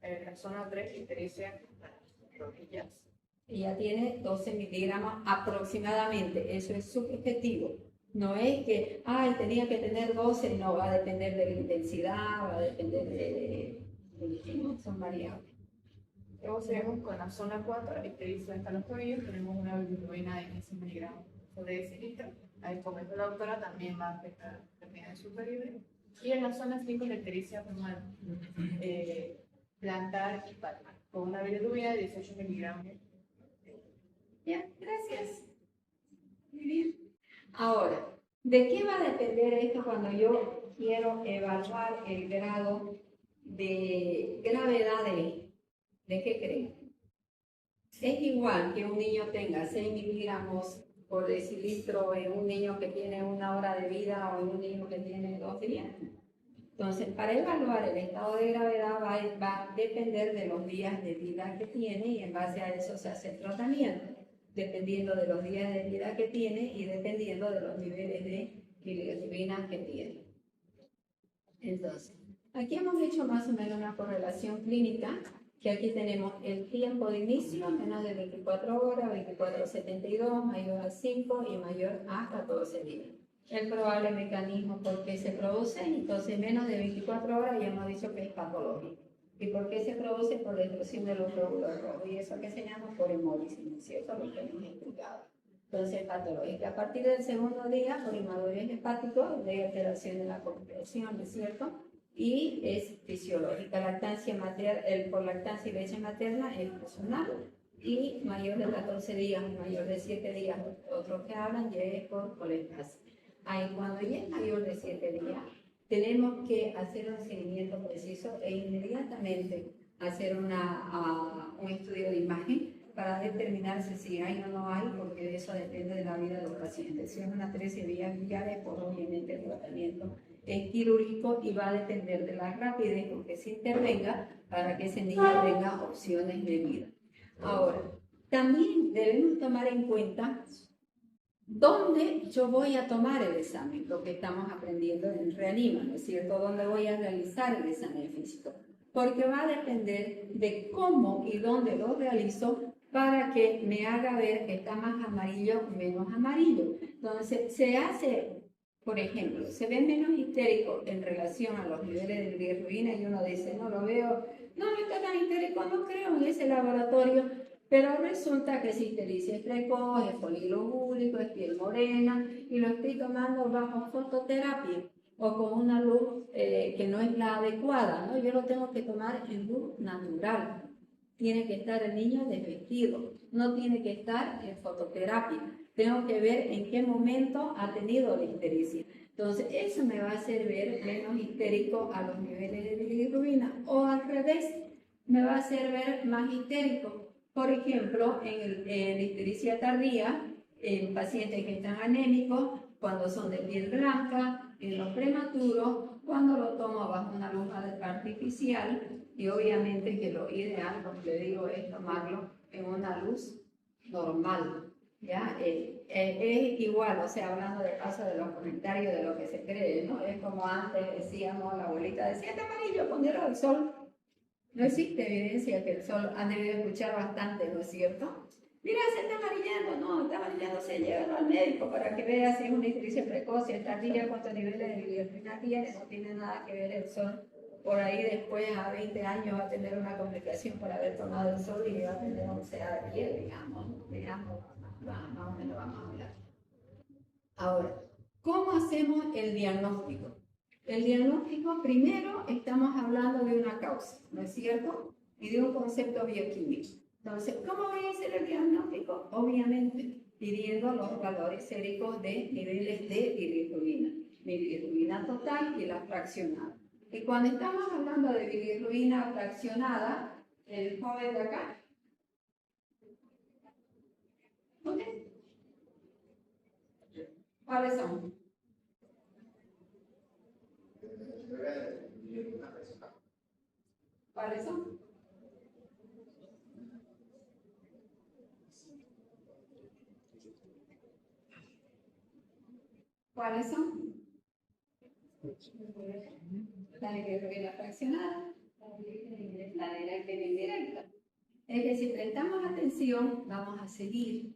En la zona 3, ictericia, rodillas. y ya tiene 12 miligramos aproximadamente. Eso es subjetivo. No es que, ay, tenía que tener 12, no, va a depender de la intensidad, va a depender no, son variables. Luego seguimos con la zona 4, la ictericia hasta los tobillos. Tenemos una bilirrubina de 15 miligramos sobre decilitro. Ahí, como dijo la doctora, también va a afectar las extremidades superiores. Y en la zona 5, la ictericia formal plantar y palmar, con una bilirrubina de 18 miligramos. Ya, gracias. Muy bien. Ahora, ¿de qué va a depender esto cuando yo quiero evaluar el grado de gravedad de qué creen? Es igual que un niño tenga 6 miligramos por decilitro en un niño que tiene 1 hora de vida o en un niño que tiene 2 días. Entonces, para evaluar el estado de gravedad va a depender de los días de vida que tiene, y en base a eso se hace el tratamiento, dependiendo de los días de vida que tiene y dependiendo de los niveles de bilirrubina que tiene. Entonces, aquí hemos hecho más o menos una correlación clínica, que aquí tenemos el tiempo de inicio, menos de 24 horas, 24 a 72, mayor a 5 y mayor a 14 días. El probable mecanismo por qué se produce, entonces menos de 24 horas ya hemos dicho que es patológico. ¿Y por qué se produce? Por destrucción de los glóbulos rojos, y eso que se llama por hemólisis, ¿cierto? Lo que hemos explicado. Entonces, patológica. A partir del segundo día, por inmadurez hepático, de alteración de la compresión, ¿no es cierto? Y es fisiológica. Lactancia materna, por lactancia y leche materna es personal, y mayor de 14 días, mayor de 7 días, otros que hablan ya es por colestasia. Ahí, cuando ya es mayor de 7 días, tenemos que hacer un seguimiento preciso e inmediatamente hacer un estudio de imagen para determinarse si hay o no hay, porque de eso depende de la vida de los pacientes. Si es una atresia de vías biliares, pues obviamente el tratamiento es quirúrgico y va a depender de la rapidez con que se intervenga para que ese niño tenga opciones de vida. Ahora, también debemos tomar en cuenta dónde yo voy a tomar el examen, lo que estamos aprendiendo en Reanima, ¿no es cierto? ¿Dónde voy a realizar el examen físico? Porque va a depender de cómo y dónde lo realizo para que me haga ver que está más amarillo o menos amarillo. Entonces, se hace, por ejemplo, se ve menos histérico en relación a los niveles de bilirrubina y uno dice, no lo veo, no está tan histérico, no creo en ese laboratorio, pero resulta que es ictericia es precoz, es polilogúrico, es piel morena y lo estoy tomando bajo fototerapia o con una luz que no es la adecuada, ¿no? Yo lo tengo que tomar en luz natural. Tiene que estar el niño desvestido, no tiene que estar en fototerapia. Tengo que ver en qué momento ha tenido la ictericia. Entonces, eso me va a hacer ver menos histérico a los niveles de bilirrubina o al revés, me va a hacer ver más histérico. Por ejemplo, en la ictericia tardía, en pacientes que están anémicos, cuando son de piel blanca, en los prematuros, cuando lo tomo bajo una luz artificial, y obviamente que lo ideal, como le digo, es tomarlo en una luz normal, ¿ya? Es igual, o sea, hablando de paso de los comentarios de lo que se cree, ¿no? Es como antes decíamos, la abuelita decía, está amarillo, ponerlo al sol. No existe evidencia que el sol, han debido escuchar bastante, ¿no es cierto? Mira, se está amarillando, no, está amarillando, se llega al médico para que vea si es una ictericia precoz, si es tardía, cuántos niveles de bilirrubina tiene, no tiene nada que ver el sol. Por ahí después, a 20 años, va a tener una complicación por haber tomado el sol y va a tener 11 de piel, digamos, más o menos vamos a hablar. Ahora, ¿cómo hacemos el diagnóstico? El diagnóstico, primero, estamos hablando de una causa, ¿no es cierto? Y de un concepto bioquímico. Entonces, ¿cómo voy a hacer el diagnóstico? Obviamente, pidiendo los valores séricos de niveles de bilirrubina. Bilirrubina total y la fraccionada. Y cuando estamos hablando de bilirrubina fraccionada, el joven de acá, ¿ok? ¿Cuáles son? ¿Cuáles son? ¿Cuáles son? La bilirrubina fraccionada, la directa y indirecta. Es que si prestamos atención, vamos a seguir,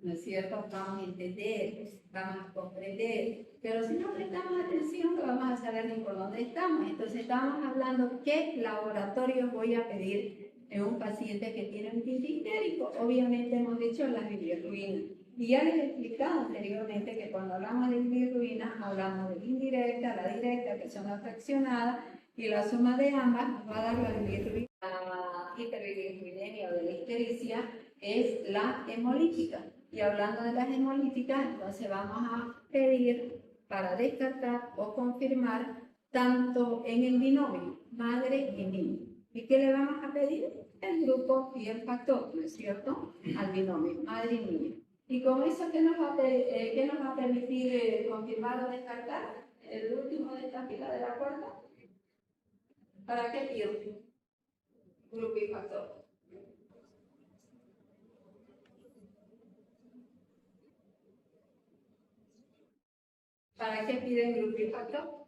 ¿no es cierto? Vamos a entender, vamos a comprender. Pero si no prestamos atención, no vamos a saber ni por dónde estamos. Entonces estamos hablando qué laboratorio voy a pedir en un paciente que tiene un tinte histérico. Obviamente hemos dicho las bilirrubinas. Y ya les he explicado anteriormente que cuando hablamos de bilirrubinas, hablamos de la indirecta, la directa, que son las fraccionadas, y la suma de ambas nos va a dar la bilirrubina. La hiperbilirrubinemia o de la ictericia es la hemolítica. Y hablando de las hemolíticas, entonces vamos a pedir para descartar o confirmar tanto en el binomio madre y niño. ¿Y qué le vamos a pedir? El grupo y el factor, ¿no es cierto? Al binomio madre y niño. Y con eso, ¿qué nos va a permitir confirmar o descartar? El último de esta fila de la cuarta. ¿Para qué pido? Grupo y factor. ¿Para qué piden grupo y factor?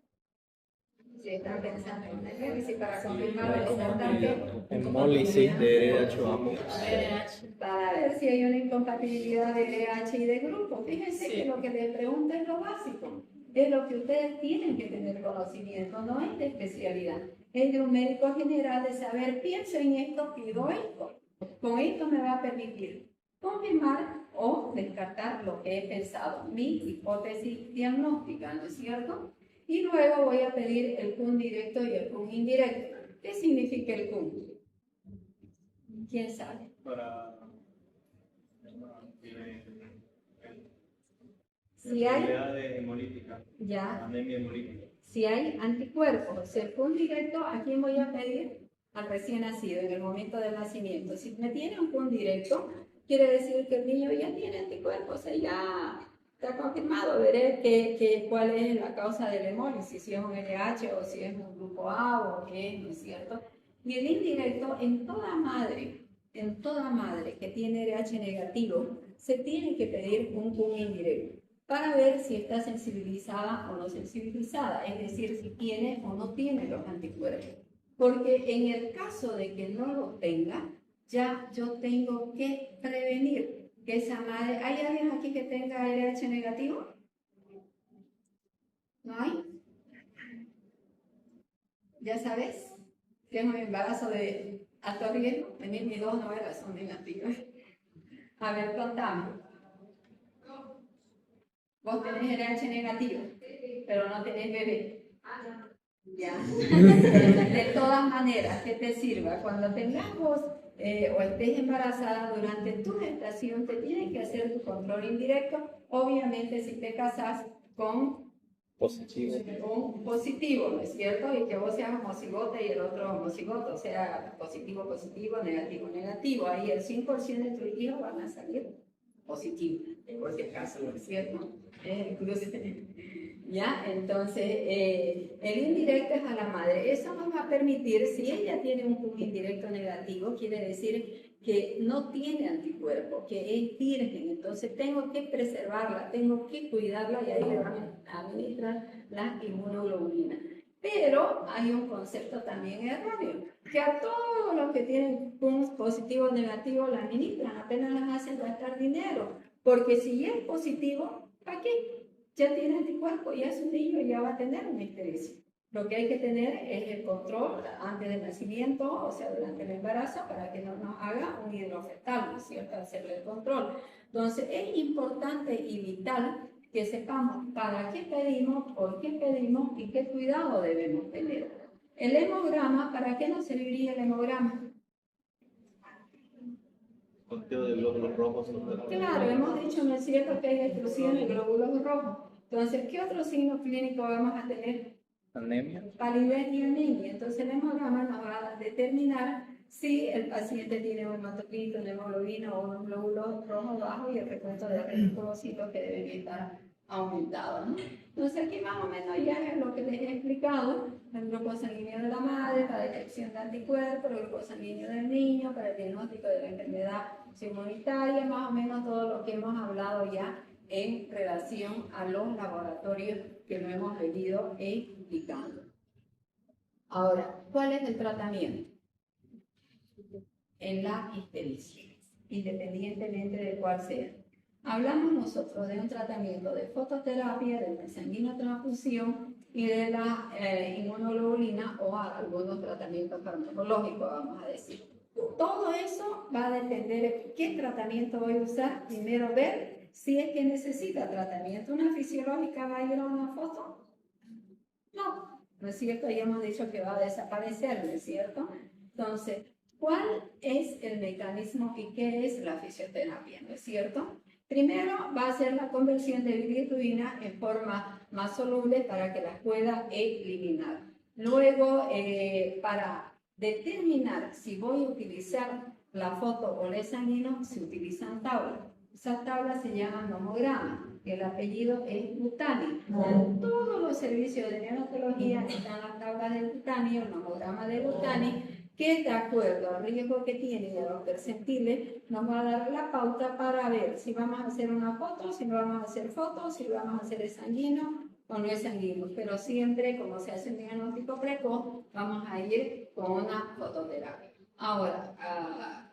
Si están pensando en una hipótesis para confirmar o descartar que Hemólisis de RH. para ver si hay una incompatibilidad de RH y de grupo. Fíjense que lo que les pregunto es lo básico, es lo que ustedes tienen que tener conocimiento, no es de especialidad, es de un médico general de saber, pienso en esto, pido esto. Con esto me va a permitir confirmar o descartar lo que he pensado, mi hipótesis diagnóstica, ¿no es cierto? Y luego voy a pedir el CUN directo y el CUN indirecto. ¿Qué significa el CUN? ¿Quién sabe? Para Si hay, de hemolítica, ya, anemia hemolítica. si hay anticuerpos, el CUN directo, ¿a quién voy a pedir? al recién nacido en el momento del nacimiento, si me tiene un PUN directo, quiere decir que el niño ya tiene anticuerpos, o sea, ya está confirmado. Veré cuál es la causa de la hemólisis, si es un LH o si es un grupo A o qué, ¿no es cierto? Y el indirecto, en toda madre que tiene RH negativo, se tiene que pedir un PUN indirecto para ver si está sensibilizada o no sensibilizada, es decir, si tiene o no tiene los anticuerpos. Porque en el caso de que no lo tenga, ya yo tengo que prevenir que esa madre... ¿Hay alguien aquí que tenga RH negativo? ¿No hay? ¿Ya sabes? Tengo un embarazo de alto riesgo. Mis dos novelas son negativas. A ver, contame. Vos tenés RH negativo, pero no tenés bebé. Ya. De todas maneras, que te sirva. Cuando tengamos o estés embarazada durante tu gestación, te tienes que hacer tu control indirecto. Obviamente, si te casas con Positivo. un positivo, ¿no es cierto? Y que vos seas homocigote y el otro homocigoto, o sea, positivo, positivo, negativo, negativo. Ahí el 100% de tus hijos van a salir positivos, por si acaso, ¿no es cierto? ¿Ya? Entonces, el indirecto es a la madre. Eso nos va a permitir, si ella tiene un PUN indirecto negativo, quiere decir que no tiene anticuerpo, que es virgen. Entonces, tengo que preservarla, tengo que cuidarla y ahí le van a administrar la inmunoglobulina. Pero hay un concepto también erróneo, que a todos los que tienen PUNs positivos o negativos la administran, apenas las hacen gastar dinero, porque si ya es positivo, ¿para qué? Ya tiene anticuerpo, ya es un niño y ya va a tener una ictericia. Lo que hay que tener es el control antes del nacimiento, o sea, durante el embarazo, para que no nos haga un hidrofetal, ¿no es cierto? Hacerle el control. Entonces, es importante y vital que sepamos para qué pedimos, por qué pedimos y qué cuidado debemos tener. El hemograma, ¿para qué nos serviría el hemograma? Conteo de glóbulos rojos. Claro, hemos dicho, ¿no es cierto?, que hay destrucción de glóbulos rojos. Entonces, ¿qué otro signo clínico vamos a tener? Anemia. Palidez y anemia. Entonces, el hemograma nos va a determinar si el paciente tiene un hematocrito, una hemoglobina o unos glóbulos rojos bajos y el recuento de eritrocitos que deben estar aumentados, ¿no? Entonces, aquí más o menos ya es lo que les he explicado: el grupo sanguíneo de la madre para detección de anticuerpos, el grupo sanguíneo del niño para el diagnóstico de la enfermedad inmunitaria, más o menos todo lo que hemos hablado ya en relación a los laboratorios que lo hemos venido explicando. Ahora, ¿cuál es el tratamiento en la ictericia? Independientemente de cuál sea. Hablamos nosotros de un tratamiento de fototerapia, de la sanguinotransfusión y de la inmunoglobulina o algunos tratamientos farmacológicos, vamos a decir. Todo eso va a depender de qué tratamiento voy a usar. Primero ver si es que necesita tratamiento. ¿Una fisiológica va a ir a una foto? No, ¿no es cierto? Ya hemos dicho que va a desaparecer, ¿no es cierto? Entonces, ¿cuál es el mecanismo y qué es la fisioterapia? ¿No es cierto? Primero va a ser la conversión de bilirrubina en forma más soluble para que las pueda eliminar. Luego, para determinar si voy a utilizar la foto o el sanguíneo, se utilizan tablas. Esas tablas se llaman nomograma. El apellido es Butani. En todos los servicios de neonatología están las tablas de Butani, el nomograma de Butani, que de acuerdo al riesgo que tiene y a los percentiles nos va a dar la pauta para ver si vamos a hacer una foto, si no vamos a hacer fotos, si vamos a hacer el sanguíneo o no es sanguíneo. Pero siempre, como se hace un diagnóstico precoz, vamos a ir con una fototerapia. Ahora,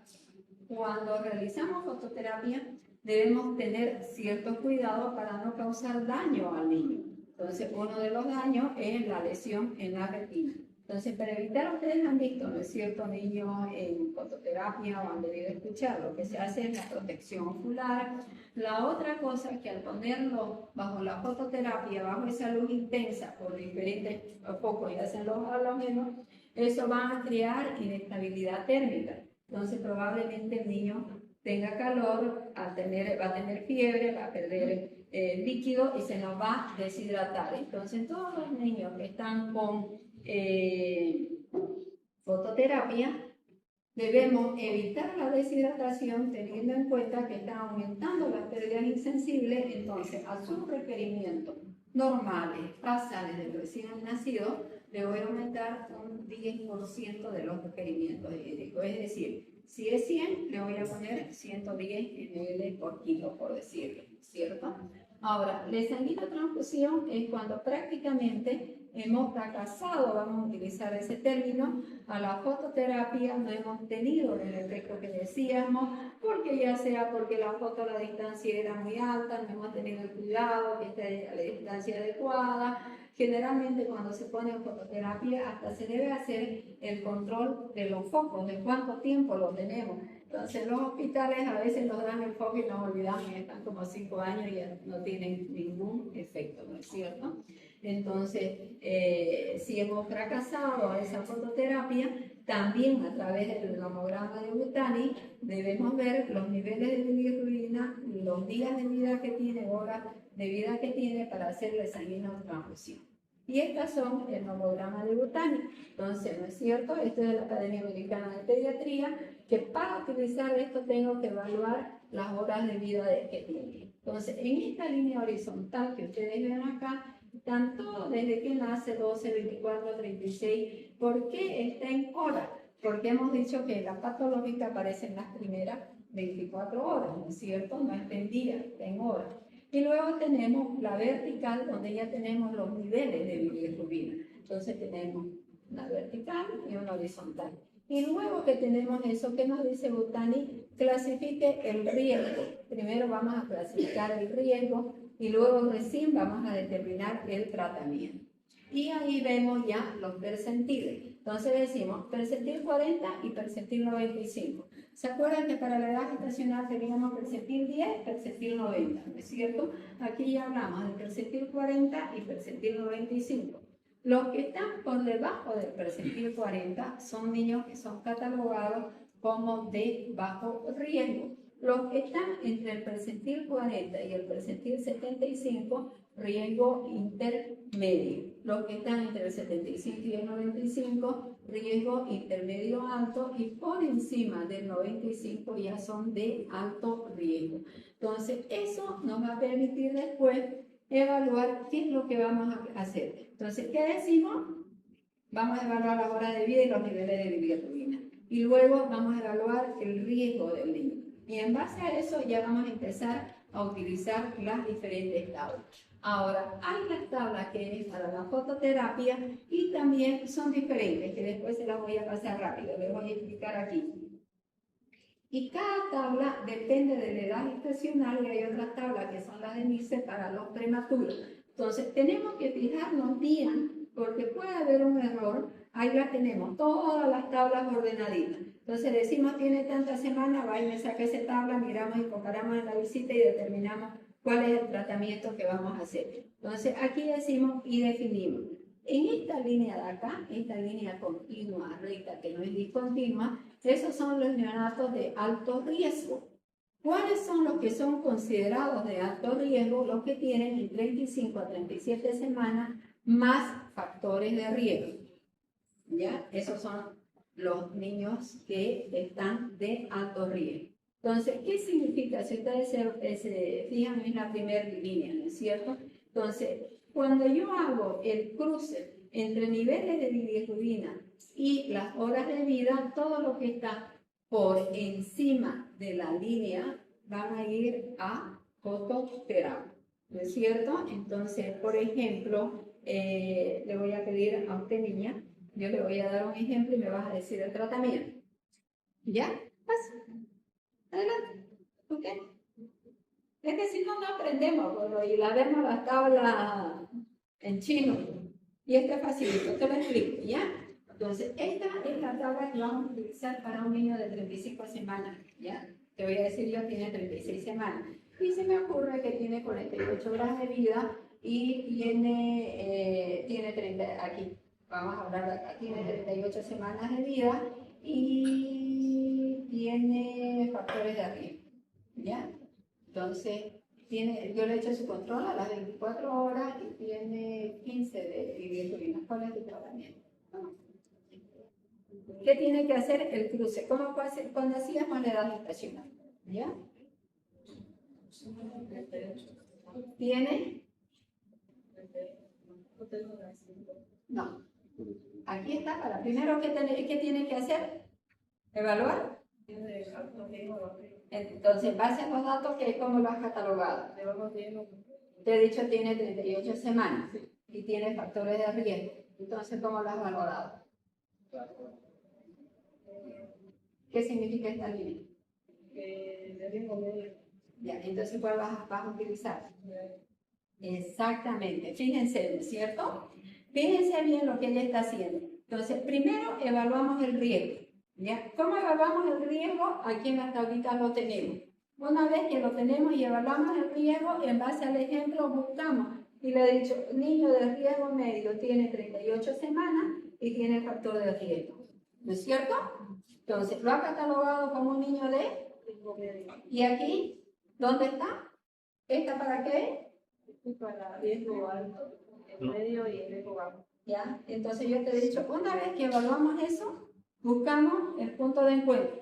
cuando realizamos fototerapia, debemos tener ciertos cuidados para no causar daño al niño. Entonces, uno de los daños es la lesión en la retina. Entonces, para evitar, ustedes han visto, ¿no es cierto?, niños en fototerapia o han debido escuchar, lo que se hace es la protección ocular. La otra cosa es que al ponerlo bajo la fototerapia, bajo esa luz intensa por diferentes focos y hacen los halógenos, eso va a crear inestabilidad térmica. Entonces, probablemente el niño tenga calor, va a tener fiebre, va a perder líquido y se nos va a deshidratar. Entonces, todos los niños que están con fototerapia, fototerapia, debemos evitar la deshidratación teniendo en cuenta que están aumentando las pérdidas insensibles, entonces a sus requerimientos normales, basales del recién nacido, le voy a aumentar un 10% de los requerimientos hídricos, es decir, si es 100, le voy a poner 110 ml por kilo, por decirlo, ¿cierto? Ahora, la sanguinotransfusión es cuando prácticamente hemos fracasado, vamos a utilizar ese término, a la fototerapia, no hemos tenido el efecto que decíamos, porque ya sea porque la foto a la distancia era muy alta, no hemos tenido el cuidado que esté a la distancia adecuada. Generalmente cuando se pone en fototerapia hasta se debe hacer el control de los focos, de cuánto tiempo lo tenemos. Entonces los hospitales a veces nos dan el foco y nos olvidamos y están como 5 años y ya no tienen ningún efecto, ¿no es cierto? Entonces, si hemos fracasado a esa fototerapia, también a través del tomograma de Butani debemos ver los niveles de bilirrubina, los días de vida que tiene, horas de vida que tiene para hacer la sanguinotransfusión. Y estas son el tomograma de Butani. Entonces, ¿no es cierto? Esto es de la Academia Americana de Pediatría, que para utilizar esto tengo que evaluar las horas de vida que tiene. Entonces, en esta línea horizontal que ustedes ven acá, están todos desde que nace 12, 24, 36. ¿Por qué está en hora? Porque hemos dicho que la patológica aparece en las primeras 24 horas, ¿no es cierto? No está en día, está en hora. Y luego tenemos la vertical, donde ya tenemos los niveles de bilirrubina. Entonces tenemos una vertical y una horizontal. Y luego que tenemos eso, ¿qué nos dice Butani? Clasifique el riesgo. Primero vamos a clasificar el riesgo y luego recién vamos a determinar el tratamiento. Y ahí vemos ya los percentiles. Entonces decimos percentil 40 y percentil 95. ¿Se acuerdan que para la edad gestacional teníamos percentil 10, percentil 90? ¿No es cierto? Aquí ya hablamos de percentil 40 y percentil 95. Los que están por debajo del percentil 40 son niños que son catalogados como de bajo riesgo. Los que están entre el percentil 40 y el percentil 75, riesgo intermedio. Los que están entre el 75 y el 95, riesgo intermedio alto, y por encima del 95 ya son de alto riesgo. Entonces, eso nos va a permitir después evaluar qué es lo que vamos a hacer. Entonces, ¿qué decimos? Vamos a evaluar la hora de vida y los niveles de bilirrubina. Y luego vamos a evaluar el riesgo del niño. Y en base a eso ya vamos a empezar a utilizar las diferentes tablas. Ahora, hay las tablas que es para la fototerapia y también son diferentes, que después se las voy a pasar rápido, les voy a explicar aquí. Y cada tabla depende de la edad gestacional y hay otras tablas que son las de NICE para los prematuros. Entonces, tenemos que fijarnos bien porque puede haber un error. Ahí las tenemos, todas las tablas ordenaditas. Entonces decimos, tiene tantas semanas, va y me saca esa tabla, miramos y comparamos en la visita y determinamos cuál es el tratamiento que vamos a hacer. Entonces aquí decimos y definimos. En esta línea de acá, esta línea continua, recta, que no es discontinua, esos son los neonatos de alto riesgo. ¿Cuáles son los que son considerados de alto riesgo? Los que tienen de 35 a 37 semanas más factores de riesgo. ¿Ya? Esos son los niños que están de alto riesgo. Entonces, ¿qué significa? Si ustedes se fijan en la primera línea, ¿no es cierto? Entonces, cuando yo hago el cruce entre niveles de bilirrubina y las horas de vida, todo lo que está por encima de la línea van a ir a fototerapia, ¿no es cierto? Entonces, por ejemplo, le voy a pedir a usted, niña, yo le voy a dar un ejemplo y me vas a decir el tratamiento. ¿Ya? Pasa. Adelante. ¿Ok? Es que si no, no aprendemos, bueno, y la vemos las tablas en chino. Y esto es facilito, te lo explico, ¿ya? Entonces, esta es la tabla que vamos a utilizar para un niño de 35 semanas, ¿ya? Te voy a decir yo, tiene 36 semanas. Y se me ocurre que tiene 48 horas de vida y tiene 30, aquí, vamos a hablar de acá, tiene 38 semanas de vida y tiene factores de riesgo, ¿ya? Entonces, yo le he hecho su control a las 24 horas y tiene 15 de bilirrubina. ¿Cuál es tu tratamiento? ¿Qué tiene que hacer el cruce? ¿Cómo puede ser cuando hacíamos la edad gestacional? ¿Ya? ¿Tiene? No. Aquí está, para primero, ¿qué tiene que hacer? ¿Evaluar? Entonces, base a los datos, ¿cómo lo has catalogado? Te he dicho, tiene 38 semanas y tiene factores de riesgo. Entonces, ¿cómo lo has valorado? ¿Qué significa esta línea? Ya, entonces, ¿cuál vas a utilizar? Exactamente. Fíjense, ¿no es cierto? Fíjense bien lo que ella está haciendo. Entonces, primero evaluamos el riesgo. ¿Ya? ¿Cómo evaluamos el riesgo? Aquí en las tablitas lo tenemos. Una vez que lo tenemos y evaluamos el riesgo, en base al ejemplo buscamos. Y le he dicho, niño de riesgo medio tiene 38 semanas y tiene factor de riesgo. ¿No es cierto? Entonces, lo ha catalogado como un niño de... ¿Y aquí? ¿Dónde está? ¿Esta para qué? Para riesgo alto, el medio y el riesgo bajo. ¿Ya? Entonces yo te he dicho, una vez que evaluamos eso, buscamos el punto de encuentro.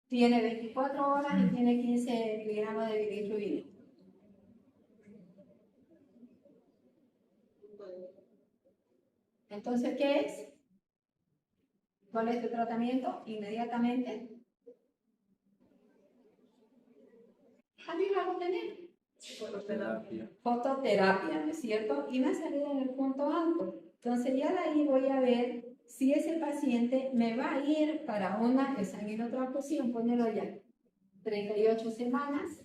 Tiene 24 horas y tiene 15 miligramos de bilirrubina. Entonces, ¿qué es? ¿Cuál es tu tratamiento? Inmediatamente. Arriba lo tenemos. Fototerapia, ¿no es cierto? Y me ha salido en el punto alto. Entonces ya de ahí voy a ver si ese paciente me va a ir para una sanguinotransfusión, ponelo ya. 38 semanas,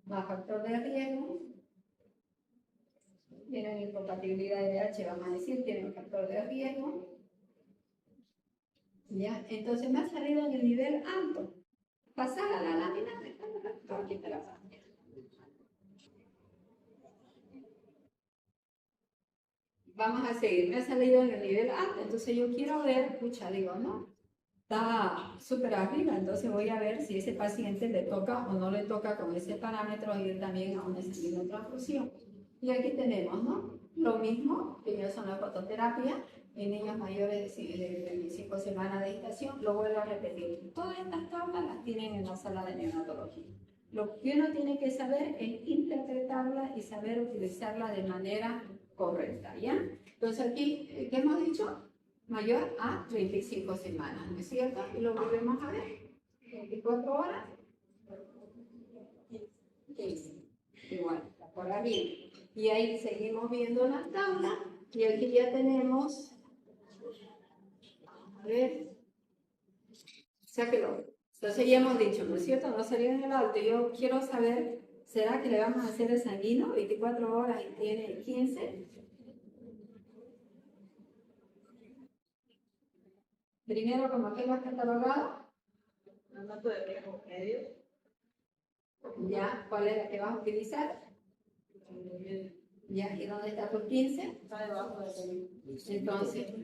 más factor de riesgo. Tienen incompatibilidad de H, vamos a decir, tienen factor de riesgo. Ya, entonces me ha salido en el nivel alto. Pasar a la lámina, aquí te la paso. Vamos a seguir, me ha salido en el nivel alto, entonces yo quiero ver, pucha, digo, no, está súper arriba, entonces voy a ver si ese paciente le toca o no le toca con ese parámetro ir también a una sanguinotransfusión. Y aquí tenemos, ¿no? Lo mismo, que ya son la fototerapia, en niños mayores de 25 semanas de gestación, lo vuelvo a repetir. Todas estas tablas las tienen en la sala de neonatología. Lo que uno tiene que saber es interpretarla y saber utilizarla de manera correcta, ¿ya? Entonces aquí, ¿qué hemos dicho? Mayor a 35 semanas, ¿no es cierto? Y lo volvemos a ver. 24 horas. 15. Igual, por arriba. Y ahí seguimos viendo la tabla. Y aquí ya tenemos... A ver. Sáquelo. Entonces ya hemos dicho, ¿no es cierto? No salió en el alto. Yo quiero saber, ¿será que le vamos a hacer el sanguino? 24 horas y tiene 15. Primero, como que lo has catalogado. Formato de riesgo medio. Ya, ¿cuál es la que vas a utilizar? Ya, ¿y dónde está tu 15? Está debajo de Entonces,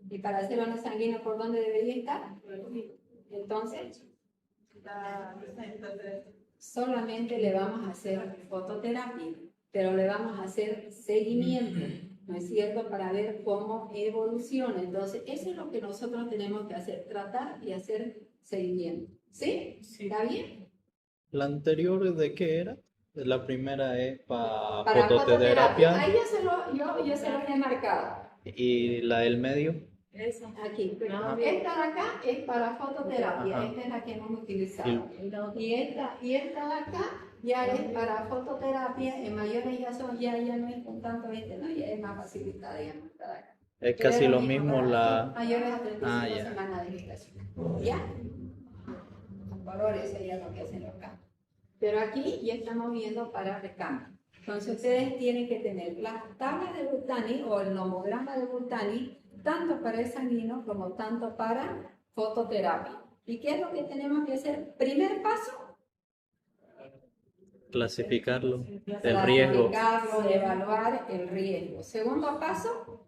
¿y para hacer una sanguíneo por dónde debería estar? Entonces, solamente le vamos a hacer fototerapia, pero le vamos a hacer seguimiento, ¿no es cierto? Para ver cómo evoluciona. Entonces, eso es lo que nosotros tenemos que hacer, tratar y hacer seguimiento. ¿Sí? ¿Está bien? ¿La anterior de qué era? La primera es para Para fototerapia ahí yo se lo he marcado. y la del medio. Aquí. Ajá. Esta de acá es para fototerapia, Ajá. esta es la que hemos utilizado. Y esta de acá ya es para fototerapia, en mayores ya no es con tanto no, ya es más facilitada, ya más para acá. Es Pero casi es lo mismo para la... mayores a 35 Ah, ya. semanas de gestación. ¿Ya? Los valores sería lo que hacen los campos. Pero aquí ya estamos viendo para recambio. Entonces ustedes tienen que tener las tablas de Burtani o el nomograma de Burtani, tanto para el sanguíneo como tanto para fototerapia. ¿Y qué es lo que tenemos que hacer? Primer paso, Clasificarlo, el riesgo. clasificarlo, evaluar el riesgo. Segundo paso,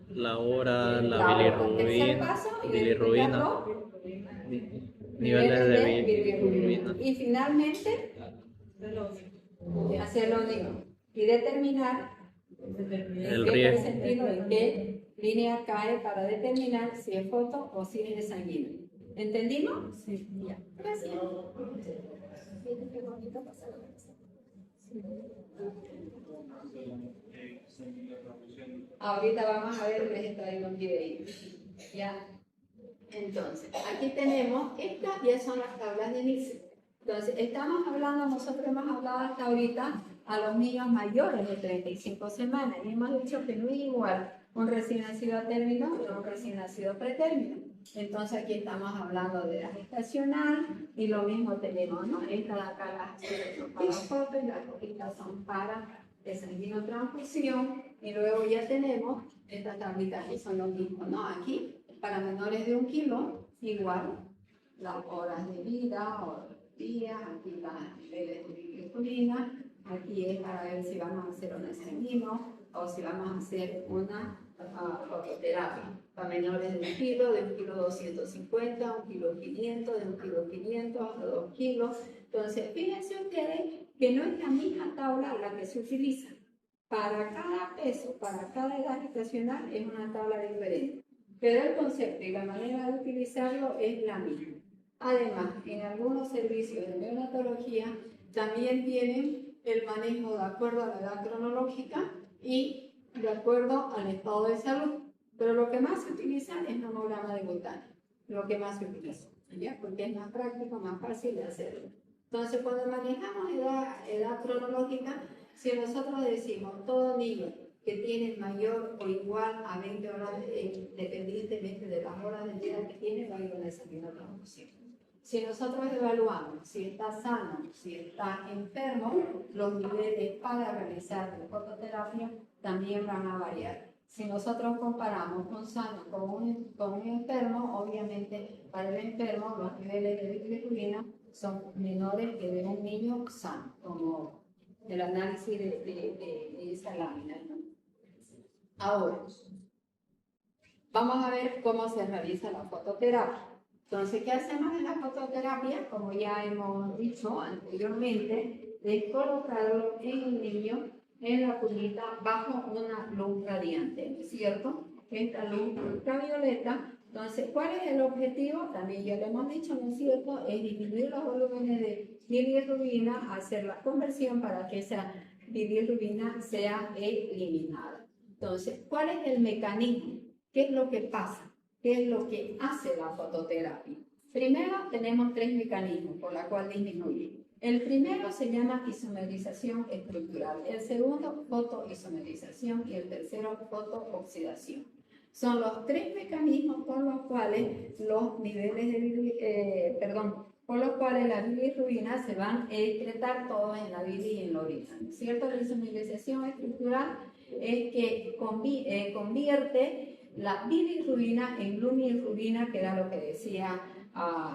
La hora, la tercer bilirrubina, paso, bilirrubina, identificarlo, niveles de bilirrubina. bilirrubina. Y finalmente, hacer lo mismo y determinar El qué riesgo. percentilo, en qué línea cae para determinar si es foto o si es de sanguíneo. ¿Entendimos? Sí. Ya. Gracias. Ahorita vamos a ver, les traigo un video. Ya. Entonces, aquí tenemos, estas ya son las tablas de inicio. Entonces, estamos hablando, nosotros hemos hablado hasta ahorita a los niños mayores de 35 semanas y hemos dicho que no es igual un recién nacido a término que un recién nacido a pretérmino. Entonces, aquí estamos hablando de edad gestacional y lo mismo tenemos, ¿no? Estas de acá las azules son para foto y las rojitas son para transfusión y luego ya tenemos estas tablitas que son lo mismo, ¿no? Aquí, para menores de 1 kilo, igual, las horas de vida, horas de días, aquí las niveles de glicerina, aquí es para ver si vamos a hacer un sanguíneo o si vamos a hacer una fototerapia. Para menores de 1 kilo, de 1 kilo 250, 1 kilo 500, de 1 kilo 500 a 2 kilos. Entonces, fíjense ustedes que no es la misma tabla la que se utiliza. Para cada peso, para cada edad gestacional es una tabla diferente. Pero el concepto y la manera de utilizarlo es la misma. Además, en algunos servicios de neonatología también tienen el manejo de acuerdo a la edad cronológica y de acuerdo al estado de salud. Pero lo que más se utiliza es mamograma de Gutani. Lo que más se utiliza, ¿ya? Porque es más práctico, más fácil de hacerlo. Entonces, cuando manejamos edad cronológica, si nosotros decimos todo niño que tiene mayor o igual a 20 horas, dependientemente de las horas de vida que tiene, va a ir a una transfusión. Si nosotros evaluamos si está sano, si está enfermo, los niveles para realizar la fototerapia también van a variar. Si nosotros comparamos un sano con un enfermo, obviamente para el enfermo los niveles de bilirrubina son menores que de un niño sano, como el análisis de esa lámina, ¿no? Ahora, vamos a ver cómo se realiza la fototerapia. Entonces, ¿qué hacemos en la fototerapia? Como ya hemos dicho anteriormente, es colocarlo en el niño en la cunita bajo una luz radiante, ¿no es cierto? Esta luz ultravioleta. Entonces, ¿cuál es el objetivo? También ya lo hemos dicho, ¿no es cierto? Es disminuir los volúmenes de bilirrubina, hacer la conversión para que esa bilirrubina sea eliminada. Entonces, ¿cuál es el mecanismo? ¿Qué es lo que pasa? ¿Qué es lo que hace la fototerapia? Primero, tenemos 3 mecanismos por los cuales disminuye. El primero se llama isomerización estructural, el segundo, fotoisomerización y el tercero, fotooxidación. Son los 3 mecanismos por los cuales los niveles de por los cuales las bilirrubinas se van a excretar todos en la bilis y en la orina, ¿no es cierto? La isomerización estructural es que convierte la bilirrubina en lumilrubina, que era lo que decía,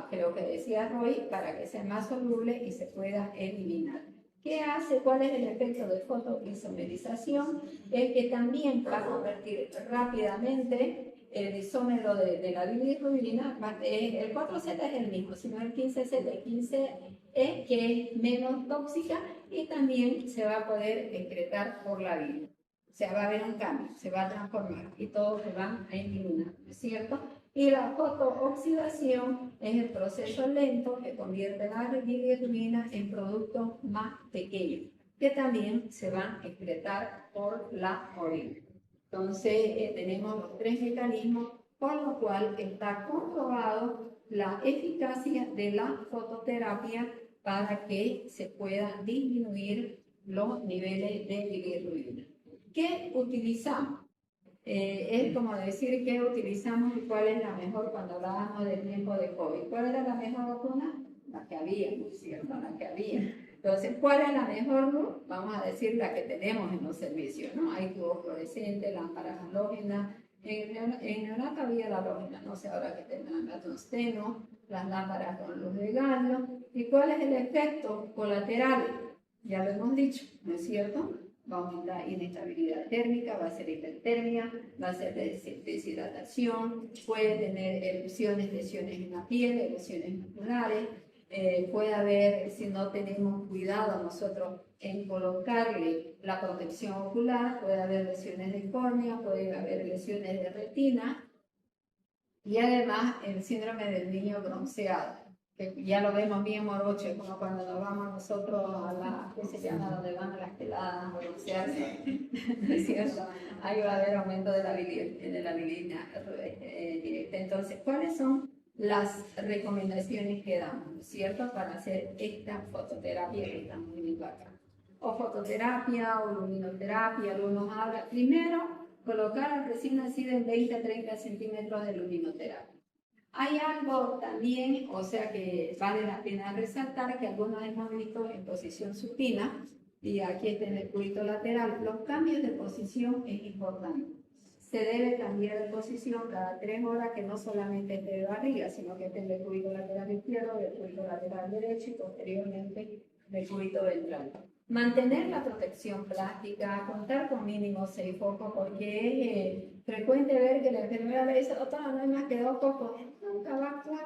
creo que decía Roy, para que sea más soluble y se pueda eliminar. ¿Qué hace? ¿Cuál es el efecto de fotoisomerización? Es que también va a convertir rápidamente el isómero de la bilirrubina. El 4Z es el mismo, sino el 15Z y 15E, que es menos tóxica y también se va a poder excretar por la bilis. O sea, va a haber un cambio, se va a transformar y todos se van a eliminar, ¿no es cierto? Y la fotooxidación es el proceso lento que convierte la bilirrubina en productos más pequeños, que también se van a excretar por la orina. Entonces, tenemos los 3 mecanismos por lo cual está comprobado la eficacia de la fototerapia para que se puedan disminuir los niveles de bilirrubina. ¿Qué utilizamos? Es como decir qué utilizamos y cuál es la mejor cuando hablábamos del tiempo de COVID. ¿Cuál era la mejor vacuna? La que había, ¿no es cierto? La que había. Entonces, ¿cuál es la mejor luz? Vamos a decir la que tenemos en los servicios, ¿no? Hay tubos fluorescentes, lámparas halógenas. En neonato había la halógena, no sé ahora que tendrán la tungsteno, las lámparas con luz de galio. ¿Y cuál es el efecto colateral? Ya lo hemos dicho, ¿no es cierto? Va a aumentar inestabilidad térmica, va a ser hipertermia, va a ser deshidratación, puede tener erupciones, lesiones en la piel, erupciones musculares, puede haber, si no tenemos cuidado nosotros en colocarle la protección ocular, puede haber lesiones de córnea, puede haber lesiones de retina y además el síndrome del niño bronceado, que ya lo vemos bien morocho, como cuando nos vamos nosotros a la, ¿qué se llama? Donde van a las peladas a broncearse, ¿no es cierto? Ahí va a haber aumento de la bilirrubina directa. Entonces, ¿cuáles son las recomendaciones que damos, ¿cierto? Para hacer esta fototerapia que estamos viendo acá. O fototerapia o luminoterapia, algunos hablan. Primero, colocar al recién nacido en 20 a 30 centímetros de luminoterapia. Hay algo también, o sea que vale la pena resaltar, que algunos hemos visto en posición supina, y aquí está en el cúbito lateral. Los cambios de posición es importante. Se debe cambiar de posición cada 3 horas, que no solamente esté de barriga, sino que esté en el cúbito lateral izquierdo, del cúbito lateral derecho y posteriormente del cúbito ventral. Mantener la protección plástica, contar con mínimo 6 focos, porque es frecuente ver que la enfermera le dice, doctora, no hay más que 2 focos. Nunca va a actuar.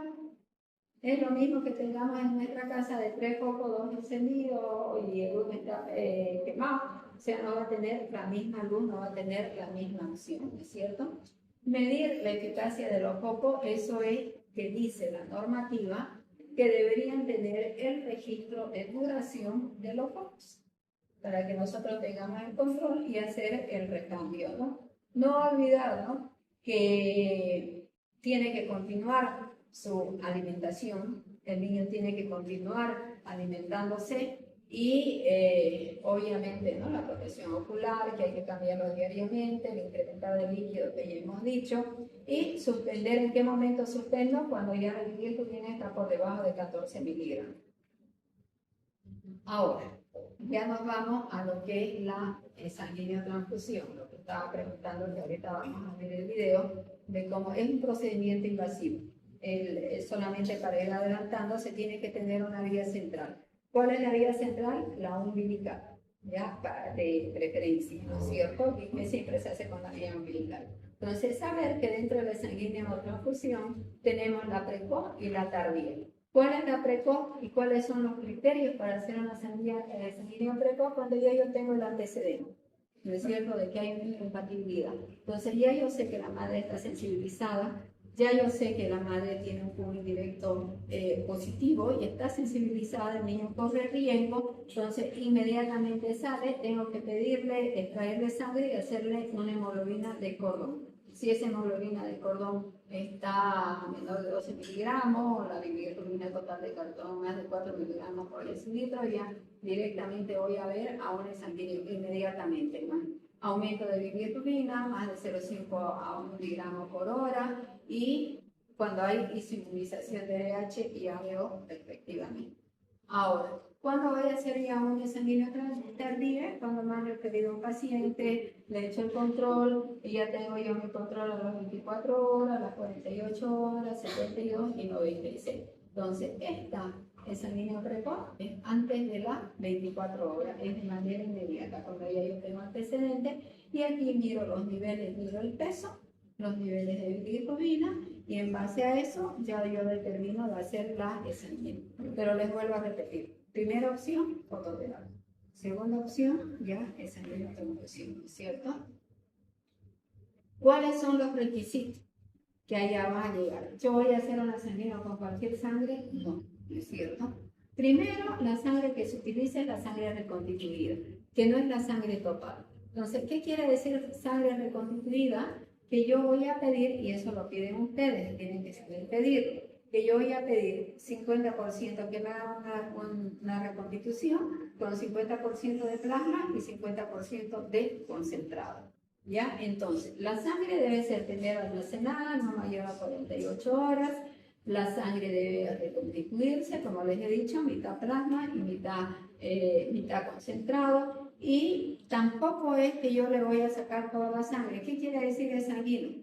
Es lo mismo que tengamos en nuestra casa de 3 focos, 2 encendidos y el uno está quemado. O sea, no va a tener la misma luz, no va a tener la misma acción, ¿es cierto? Medir la eficacia de los focos, eso es que dice la normativa, que deberían tener el registro de duración de los focos, para que nosotros tengamos el control y hacer el recambio, ¿no? No olvidar, ¿no?, que tiene que continuar su alimentación, el niño tiene que continuar alimentándose y obviamente, ¿no?, la protección ocular, que hay que cambiarlo diariamente, el incrementar el líquido que ya hemos dicho, y suspender. ¿En qué momento suspendo? Cuando ya el bilirrubina está por debajo de 14 miligramos. Ahora, ya nos vamos a lo que es la sanguíneo-transfusión, lo que estaba preguntando, que ahorita vamos a ver el video, de cómo es un procedimiento invasivo. Solamente para ir adelantando se tiene que tener una vía central. ¿Cuál es la vía central? La umbilical, ya, de preferencia, ¿no es cierto? Y que siempre se hace con la vía umbilical. Entonces, saber que dentro de la sanguíneo-transfusión tenemos la precoz y la tardía. ¿Cuál es la precoz y cuáles son los criterios para hacer una sanguíneo precoz? Cuando yo tengo el antecedente, ¿no es cierto?, de que hay una incompatibilidad. Entonces ya yo sé que la madre está sensibilizada, ya yo sé que la madre tiene un pulmón directo positivo y está sensibilizada, el niño corre riesgo, entonces inmediatamente sale, tengo que pedirle, extraerle sangre y hacerle una hemoglobina de cordón. Si esa hemoglobina de cordón está menor de 12 miligramos, o la bilirrubina total de cartón más de 4 miligramos por decilitro, ya directamente voy a ver a un sanguíneo inmediatamente, ¿no? Aumento de bilirrubina, más de 0,5 a 1 miligramo por hora, y cuando hay inmunización de VIH ya veo efectivamente. Ahora, ¿cuándo voy a hacer ya un sanguíneo tardía? Cuando me han referido a un paciente, le he hecho el control, y ya tengo yo mi control a las 24 horas, a las 48 horas, 72 y 96. Entonces, el sanguíneo precoz es antes de las 24 horas, es de manera inmediata, cuando ya yo tengo antecedentes, y aquí miro los niveles, miro el peso, los niveles de bilirrubina, y en base a eso ya yo determino de hacer la sanguínea. Pero les vuelvo a repetir, primera opción, fototerapia. Segunda opción, ya es sanguíneo-transfusión, ¿cierto? ¿Cuáles son los requisitos que allá van a llegar? ¿Yo voy a hacer una sanguínea con cualquier sangre? No, ¿no es cierto? Primero, la sangre que se utiliza es la sangre reconstituida, que no es la sangre total. Entonces, ¿qué quiere decir sangre reconstituida? Que yo voy a pedir, y eso lo piden ustedes, tienen que saber pedirlo, que yo voy a pedir 50% que me haga una reconstitución con 50% de plasma y 50% de concentrado. ¿Ya? Entonces, la sangre debe ser tener almacenada no mayor a 48 horas, la sangre debe reconstituirse, como les he dicho, mitad plasma y mitad concentrado. Y tampoco es que yo le voy a sacar toda la sangre. ¿Qué quiere decir el sanguíneo?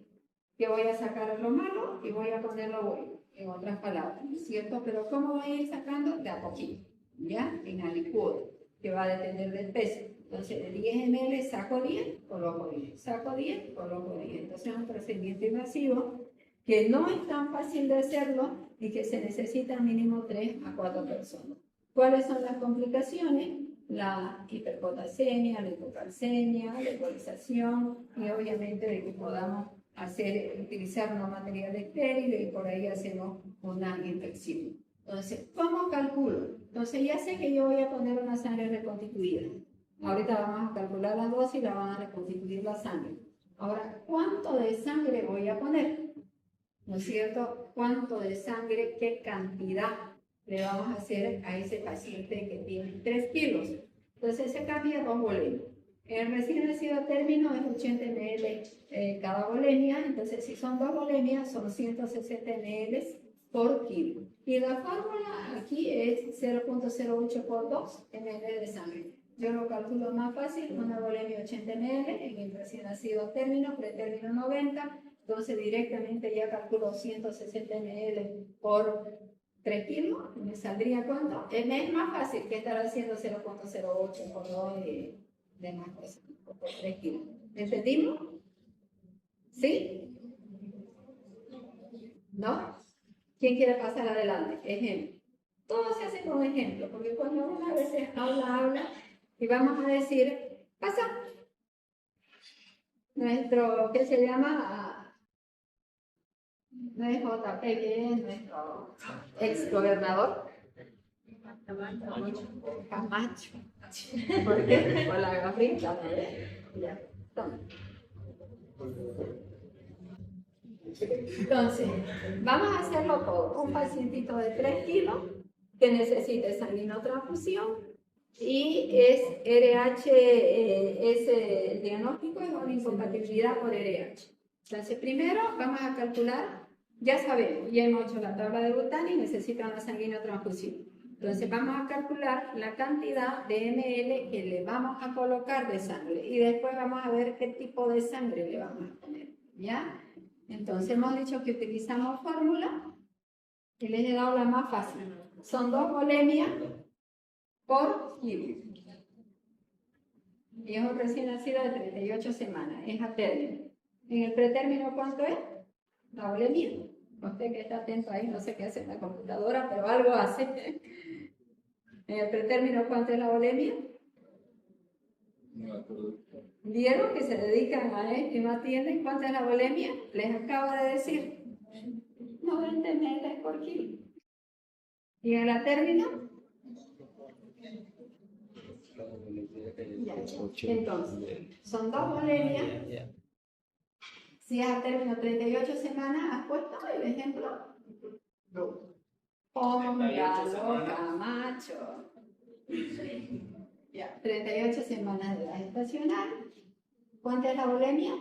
Que voy a sacar lo malo y voy a poner lo bueno, en otras palabras, ¿cierto? Pero ¿cómo voy a ir sacando? De a poquito, ¿ya? En alicuo, que va a depender del peso. Entonces, de 10 ml saco 10, coloco 10. Saco 10, coloco 10. Entonces, es un procedimiento invasivo que no es tan fácil de hacerlo y que se necesitan mínimo 3 a 4 personas. ¿Cuáles son las complicaciones? La hiperpotasemia, la hipocalcemia, la embolización y obviamente de que podamos utilizar unos materiales estériles y por ahí hacemos una infección. Entonces, ¿cómo calculo? Entonces ya sé que yo voy a poner una sangre reconstituida. Ahorita vamos a calcular la dosis y la van a reconstituir la sangre. Ahora, ¿cuánto de sangre voy a poner? ¿No es cierto? ¿Cuánto de sangre, qué cantidad le vamos a hacer a ese paciente que tiene 3 kilos? Entonces se cambia 2 volemias. El recién nacido término es 80 ml cada volemia, entonces si son 2 volemias son 160 ml por kilo. Y la fórmula aquí es 0.08 por 2 ml de sangre. Yo lo calculo más fácil, una volemia 80 ml, en el recién nacido término, pretérmino 90, entonces directamente ya calculo 160 ml por 3 kilos, ¿me saldría cuánto? Es más fácil que estar haciendo 0.08 por 2 de más cosas, por 3 kilos. ¿Entendimos? ¿Sí? ¿No? ¿Quién quiere pasar adelante? Ejemplo. Todo se hace con ejemplo, porque cuando uno a veces habla, y vamos a decir, pasa. Nuestro, ¿qué se llama? No es JP, que es nuestro ex gobernador. Camacho. ¿Por qué? Por la garrita, ¿no? Ya, toma. Entonces, vamos a hacerlo todo. Un pacientito de 3 kilos que necesita sanguinotransfusión y es RH, el diagnóstico es una incompatibilidad por RH. Entonces, primero vamos a calcular, ya sabemos, ya hemos hecho la tabla de Butani y necesita una sanguinotransfusión. Entonces, vamos a calcular la cantidad de ml que le vamos a colocar de sangre y después vamos a ver qué tipo de sangre le vamos a poner, ¿ya? Entonces hemos dicho que utilizamos fórmula y les he dado la más fácil. Son 2 volemias por kilo. Y es un recién nacido de 38 semanas, es a término. ¿En el pretérmino cuánto es? La volemia. Usted que está atento ahí, no sé qué hace en la computadora, pero algo hace. ¿En el pretérmino cuánto es la volemia? ¿Vieron que se dedican a esto y no atienden? ¿Cuánto es la volemia? Les acabo de decir. 90 ml por kilo. ¿Y en la término? Ya. Entonces, son 2 volemias. Si es a término 38 semanas, ¿has puesto el ejemplo? Póngalo, Camacho. Ya, 38 semanas de edad gestacional. ¿Cuánta es la volemia?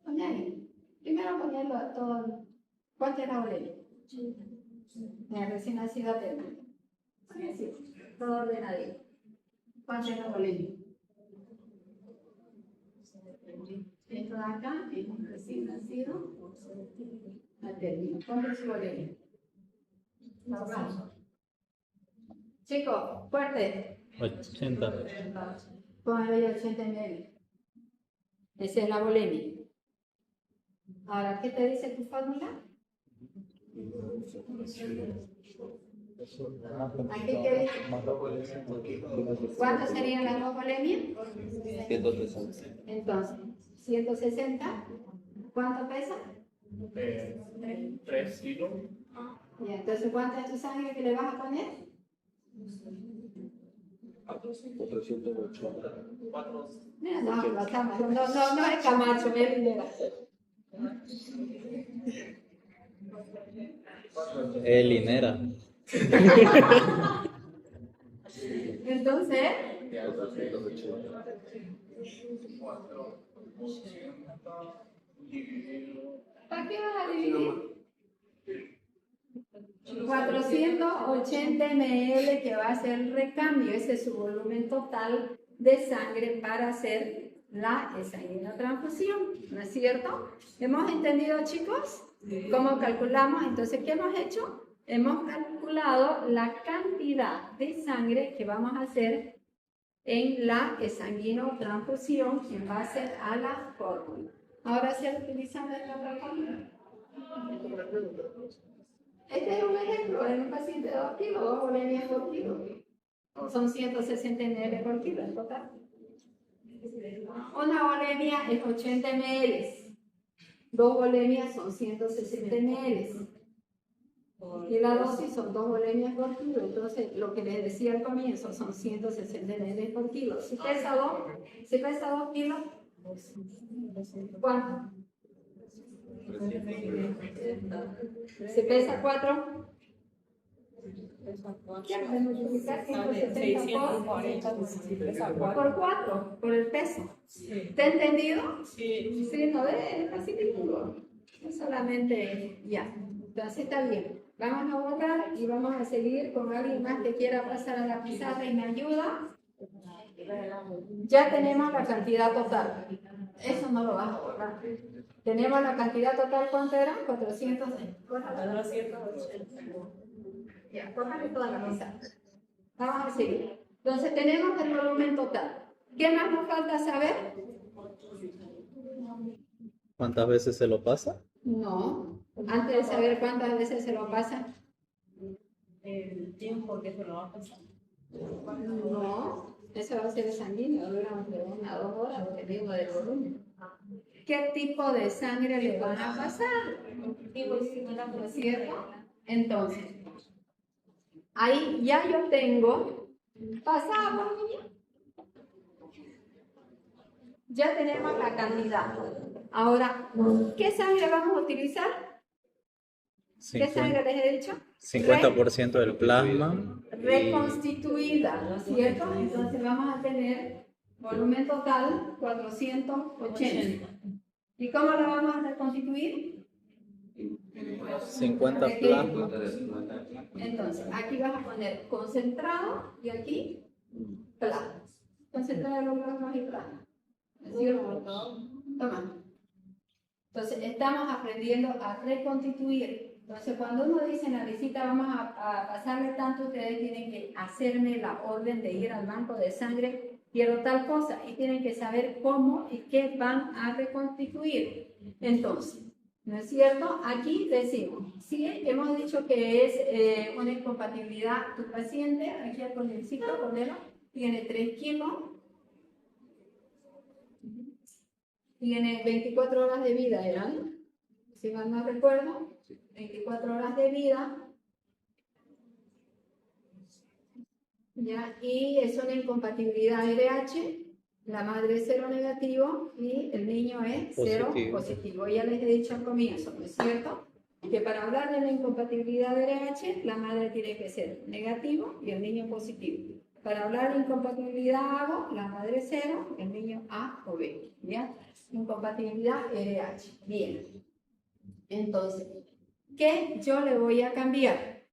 Pone ahí. Primero ponerlo a todo. ¿Cuánta es la volemia? Recién nacido a término. Pone así, todo ordenadito. ¿Cuánta es la volemia? Esto de acá es un recién nacido a término. ¿Cuánto es su volemia? Chicos, fuerte. 80. Póngalo ahí 80 ml. Esa es la volemia. Ahora, ¿qué te dice tu fórmula? ¿Aquí qué dice? ¿Cuántas serían las 2 volemias? 160. Entonces, 160. ¿Cuánto pesa? 3 kilos. Y entonces, ¿cuánta es tu sangre que le vas a poner? 480. Mira, no es Camacho, es Rivera. Linera. Entonces, 480. ¿para qué vas a dividir? 480 ml que va a ser el recambio, ese es su volumen total de sangre para hacer la sanguinotransfusión, ¿no es cierto? ¿Hemos entendido, chicos? ¿Cómo calculamos? Entonces, ¿qué hemos hecho? Hemos calculado la cantidad de sangre que vamos a hacer en la sanguinotransfusión en base a la fórmula. Ahora, ¿se ha utilizado esta otra fórmula? Este es un ejemplo en un paciente de 2 kilos, 2 volemias por kilo. Son 160 ml por kilo en total. Una volemia es 80 ml. 2 volemias son 160 ml. Y la dosis son 2 volemias por kilo. Entonces, lo que les decía al comienzo son 160 ml por kilo. Si pesa 2 kilos, ¿cuánto? Si pesa 4, ya pueden multiplicar 160 por 4, por el peso. ¿Está entendido? Sí, no es facilísimo. No solamente ya. Entonces está bien. Vamos a borrar y vamos a seguir con alguien más que quiera pasar a la pizarra y me ayuda. Ya tenemos la cantidad total. Eso no lo vas a borrar. Tenemos la cantidad total, ¿cuánto era? 400. 480. Ya, córtale toda la pizarra. Vamos a seguir. Entonces tenemos el volumen total. ¿Qué más nos falta saber? ¿Cuántas veces se lo pasa? No. Antes de saber cuántas veces se lo pasa. El tiempo que se lo va a pasar. No. Eso va a ser sanguíneo. Dura entre 1 a 2 horas, dependiendo del volumen. ¿Qué tipo de sangre le van a pasar? ¿No es cierto? Entonces, ahí ya yo tengo, pasamos, niña. Ya tenemos la cantidad. Ahora, ¿qué sangre vamos a utilizar? ¿Qué sangre les he dicho? 50% del plasma. Reconstituida, ¿no es cierto? Entonces vamos a tener volumen total 480. ¿Y cómo la vamos a reconstituir? 50 plasma. Entonces, aquí vas a poner concentrado y aquí plasma. Concentrado de los plasmas y plasma. ¿No es cierto? Toma. Entonces, estamos aprendiendo a reconstituir. Entonces, cuando uno dice en la visita vamos a pasarle tanto, ustedes tienen que hacerme la orden de ir al banco de sangre, quiero tal cosa, y tienen que saber cómo y qué van a reconstituir. Entonces, ¿no es cierto? Aquí decimos, sí, hemos dicho que es una incompatibilidad. Tu paciente, aquí al ciclo, ponelo, tiene 3 kilos, tiene 24 horas de vida, ¿eran? Si mal no recuerdo, 24 horas de vida, ¿ya? Y es una incompatibilidad RH, la madre es 0 negativo y el niño es 0 positivo. Ya les he dicho al comienzo, ¿no es cierto? Que para hablar de la incompatibilidad de RH, la madre tiene que ser negativo y el niño positivo. Para hablar de incompatibilidad ABO, la madre es 0, el niño A o B, ¿ya? Incompatibilidad RH. Bien. Entonces, ¿qué yo le voy a cambiar?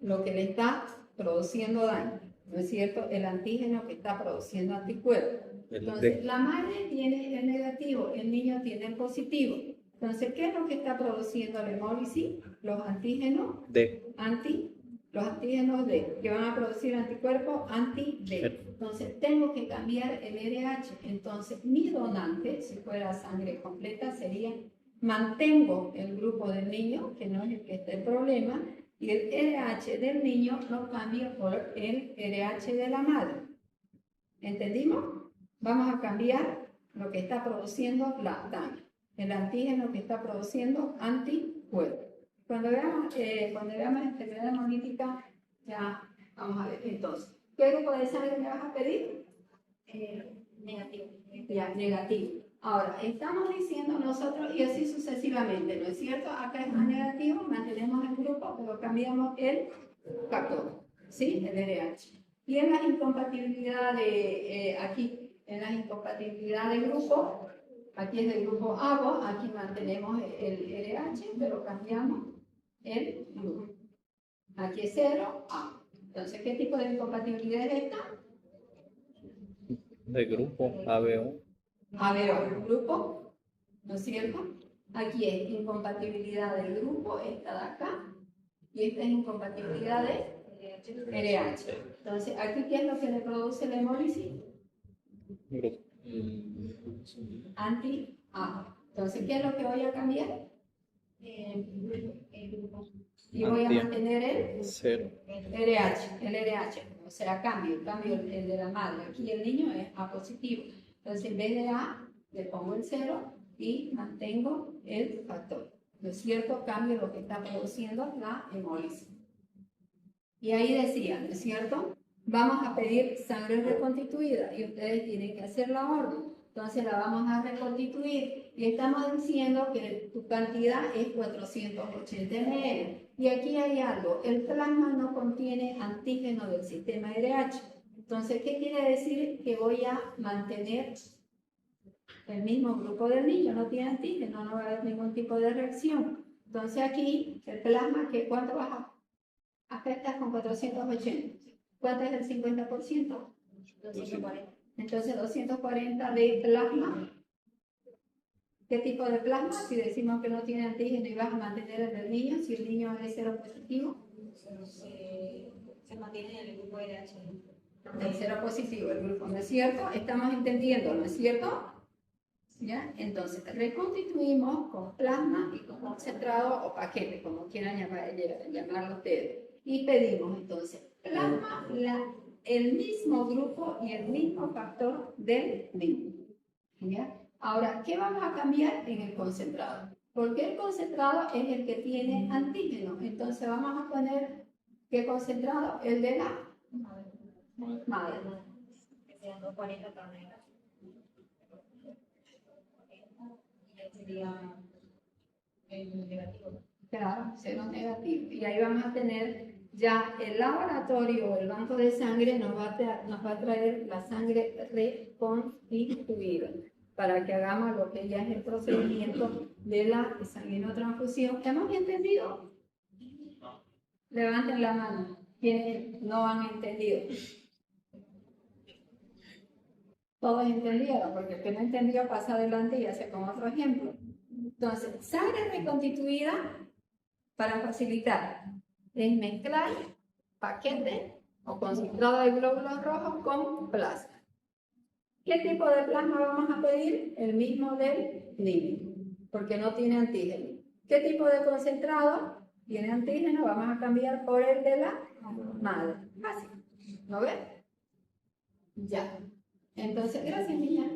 Lo que le está produciendo daño, ¿no es cierto? El antígeno que está produciendo anticuerpos. Entonces, la madre tiene el negativo, el niño tiene el positivo. Entonces, ¿qué es lo que está produciendo la hemólisis? Los antígenos los antígenos D, que van a producir anticuerpos anti-D. Entonces, tengo que cambiar el RH. Entonces, mi donante, si fuera sangre completa, sería, mantengo el grupo del niño, que no es el que está el problema, y el RH del niño lo cambio por el RH de la madre. ¿Entendimos? Vamos a cambiar lo que está produciendo la daño, el antígeno que está produciendo anticuerpos. Cuando veamos enfermedad hemolítica, ya vamos a ver. Entonces, ¿qué grupo de sangre me vas a pedir? Negativo. Ya, negativo. Ahora, estamos diciendo nosotros, y así sucesivamente, ¿no es cierto? Acá es más negativo, mantenemos el grupo, pero cambiamos el factor, ¿sí? El RH. Y en las incompatibilidades, aquí, en las incompatibilidades de grupo, aquí es del grupo ABO, aquí mantenemos el RH, pero cambiamos el grupo. Aquí es 0, A. Entonces, ¿qué tipo de incompatibilidad es esta? De grupo ABO. ABO, grupo, ¿no es cierto? Aquí es incompatibilidad del grupo, esta de acá, y esta es incompatibilidad de RH. Entonces, ¿aquí qué es lo que le produce la hemólisis? Anti-A. Entonces, ¿qué es lo que voy a cambiar? Y voy a mantener el Cero. RH, o sea, cambio el de la madre. Aquí el niño es A positivo. Entonces, en vez de A, le pongo el 0 y mantengo el factor. ¿No es cierto? Cambio lo que está produciendo la hemólisis. Y ahí decía, ¿no es cierto? Vamos a pedir sangre reconstituida y ustedes tienen que hacer la orden. Entonces la vamos a reconstituir y estamos diciendo que tu cantidad es 480 ml. Y aquí hay algo, el plasma no contiene antígeno del sistema RH. Entonces, ¿qué quiere decir? Que voy a mantener el mismo grupo del niño, no tiene antígeno, no va a haber ningún tipo de reacción. Entonces aquí, el plasma, ¿cuánto vas a afectar con 480? ¿Cuánto es el 50%? 240. Entonces 240 de plasma. ¿Qué tipo de plasma? Si decimos que no tiene antígeno y vas a mantener el del niño, si el niño es cero positivo, Se mantiene en el grupo RH. el cero positivo, el grupo, ¿no es cierto? Estamos entendiendo, ¿no es cierto? ¿Ya? Entonces, reconstituimos con plasma y con concentrado o paquete, como quieran llamarlo ustedes. Y pedimos entonces plasma, el mismo grupo y el mismo factor del niño. ¿Ya? Ahora, ¿qué vamos a cambiar en el concentrado? Porque el concentrado es el que tiene antígeno. Entonces vamos a poner, ¿qué concentrado? El de la madre. Que sean 240 también. Sería el negativo. Claro, cero negativo. Y ahí vamos a tener ya el laboratorio o el banco de sangre nos va a traer la sangre reconstituida para que hagamos lo que ya es el procedimiento de la sanguinotransfusión. ¿Hemos entendido? Levanten la mano. ¿Quiénes no han entendido? Todos entendieron, porque el que no entendió pasa adelante y hace con otro ejemplo. Entonces, sangre reconstituida para facilitar es mezclar paquete o concentrado de glóbulos rojos con plasma. ¿Qué tipo de plasma vamos a pedir? El mismo del niño, porque no tiene antígeno. ¿Qué tipo de concentrado? Tiene antígeno, vamos a cambiar por el de la madre. Fácil, ¿no ves? Ya. Entonces, gracias, niña.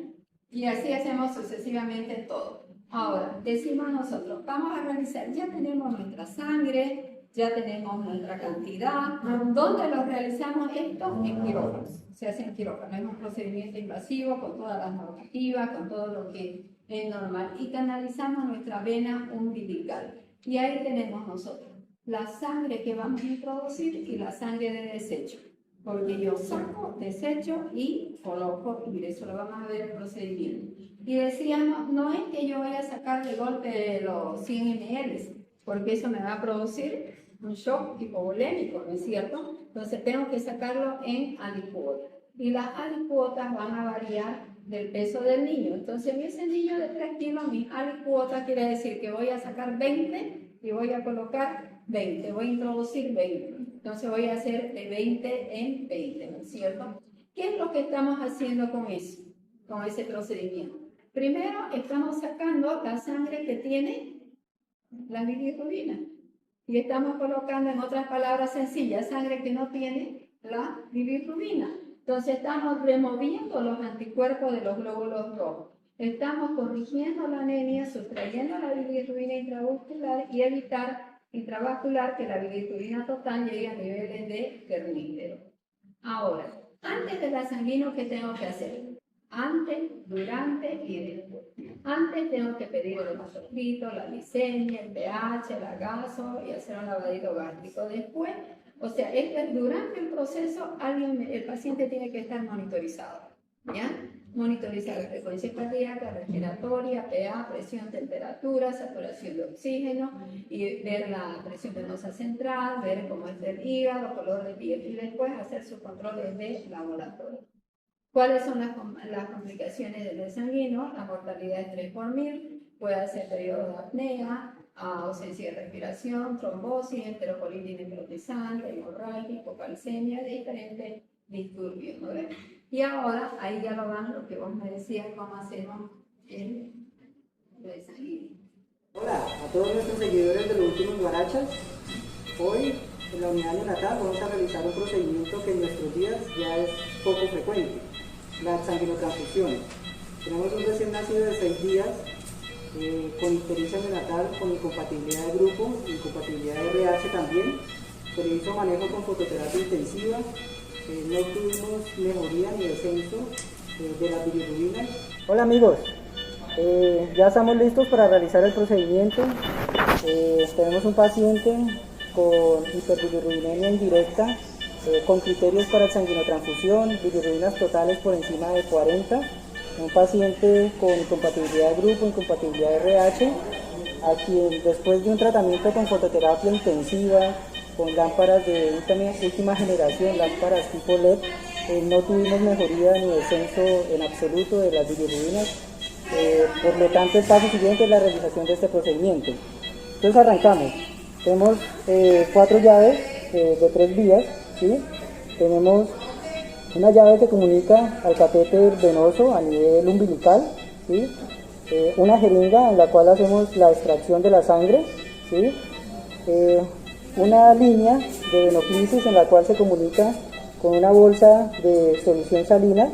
Y así hacemos sucesivamente todo. Ahora, decimos nosotros, vamos a realizar, ya tenemos nuestra sangre, ya tenemos nuestra cantidad. ¿Dónde lo realizamos esto? En quirófano. Se hace en quirófano. Es un procedimiento invasivo con todas las normativas, con todo lo que es normal. Y canalizamos nuestra vena umbilical. Y ahí tenemos nosotros la sangre que vamos a introducir y la sangre de desecho. Porque yo saco, desecho y coloco, y eso lo vamos a ver el procedimiento. Y decíamos, no es que yo vaya a sacar de golpe los 100 ml, porque eso me va a producir un shock hipovolémico, ¿no es cierto? Entonces tengo que sacarlo en alicuotas. Y las alicuotas van a variar del peso del niño. Entonces, en ese niño de 3 kilos, mi alicuota quiere decir que voy a sacar 20 y voy a colocar 20, voy a introducir 20. Entonces voy a hacer de 20 en 20, ¿no es cierto? ¿Qué es lo que estamos haciendo con eso? Con ese procedimiento. Primero, estamos sacando la sangre que tiene la bilirrubina. Y estamos colocando, en otras palabras sencillas, sangre que no tiene la bilirrubina. Entonces estamos removiendo los anticuerpos de los glóbulos rojos. Estamos corrigiendo la anemia, sustrayendo la bilirrubina intravascular y evitar intravascular que la bilirrubina total llegue a niveles de kernígero. Ahora, antes de la sanguíneo, ¿qué tengo que hacer? Antes, durante y después. Antes tengo que pedir el hematocrito, la glicemia, el pH, la gaso y hacer un lavadito gástrico. Después, o sea, durante el proceso, el paciente tiene que estar monitorizado, ¿ya? Monitorizar la frecuencia cardíaca, respiratoria, pH, presión, temperatura, saturación de oxígeno, y ver la presión venosa central, ver cómo está el hígado, color de piel, y después hacer sus controles de laboratorio. ¿Cuáles son las complicaciones del sanguíneo? La mortalidad es 3 por 1000, puede ser periodo de apnea, ausencia de respiración, trombosis, enterocolitis necrotizante, hemorragia, hipocalcemia, diferentes disturbios, ¿no ves? Y ahora, ahí ya lo van lo que vos me decías, cómo hacemos el sanguíneo. Hola a todos nuestros seguidores de los últimos guarachas. Hoy en la unidad neonatal vamos a realizar un procedimiento que en nuestros días ya es poco frecuente, la sanguinotransfusión. Tenemos un recién nacido de 6 días con ictericia neonatal, con incompatibilidad de grupo, incompatibilidad de RH también. Se le hizo manejo con fototerapia intensiva, no tuvimos mejoría ni descenso de las bilirrubinas. Hola amigos, ya estamos listos para realizar el procedimiento. Tenemos un paciente con hiperbilirrubinemia indirecta, con criterios para sanguinotransfusión, bilirrubinas totales por encima de 40, un paciente con incompatibilidad de grupo, incompatibilidad de RH, a quien después de un tratamiento con fototerapia intensiva, con lámparas de última generación, lámparas tipo LED, no tuvimos mejoría ni descenso en absoluto de las bilirrubinas. Por lo tanto, el paso siguiente es la realización de este procedimiento. Entonces arrancamos. Tenemos 4 llaves de 3 vías, ¿sí? Tenemos una llave que comunica al catéter venoso a nivel umbilical, ¿sí? Una jeringa en la cual hacemos la extracción de la sangre, ¿sí? Una línea de venoclisis en la cual se comunica con una bolsa de solución salina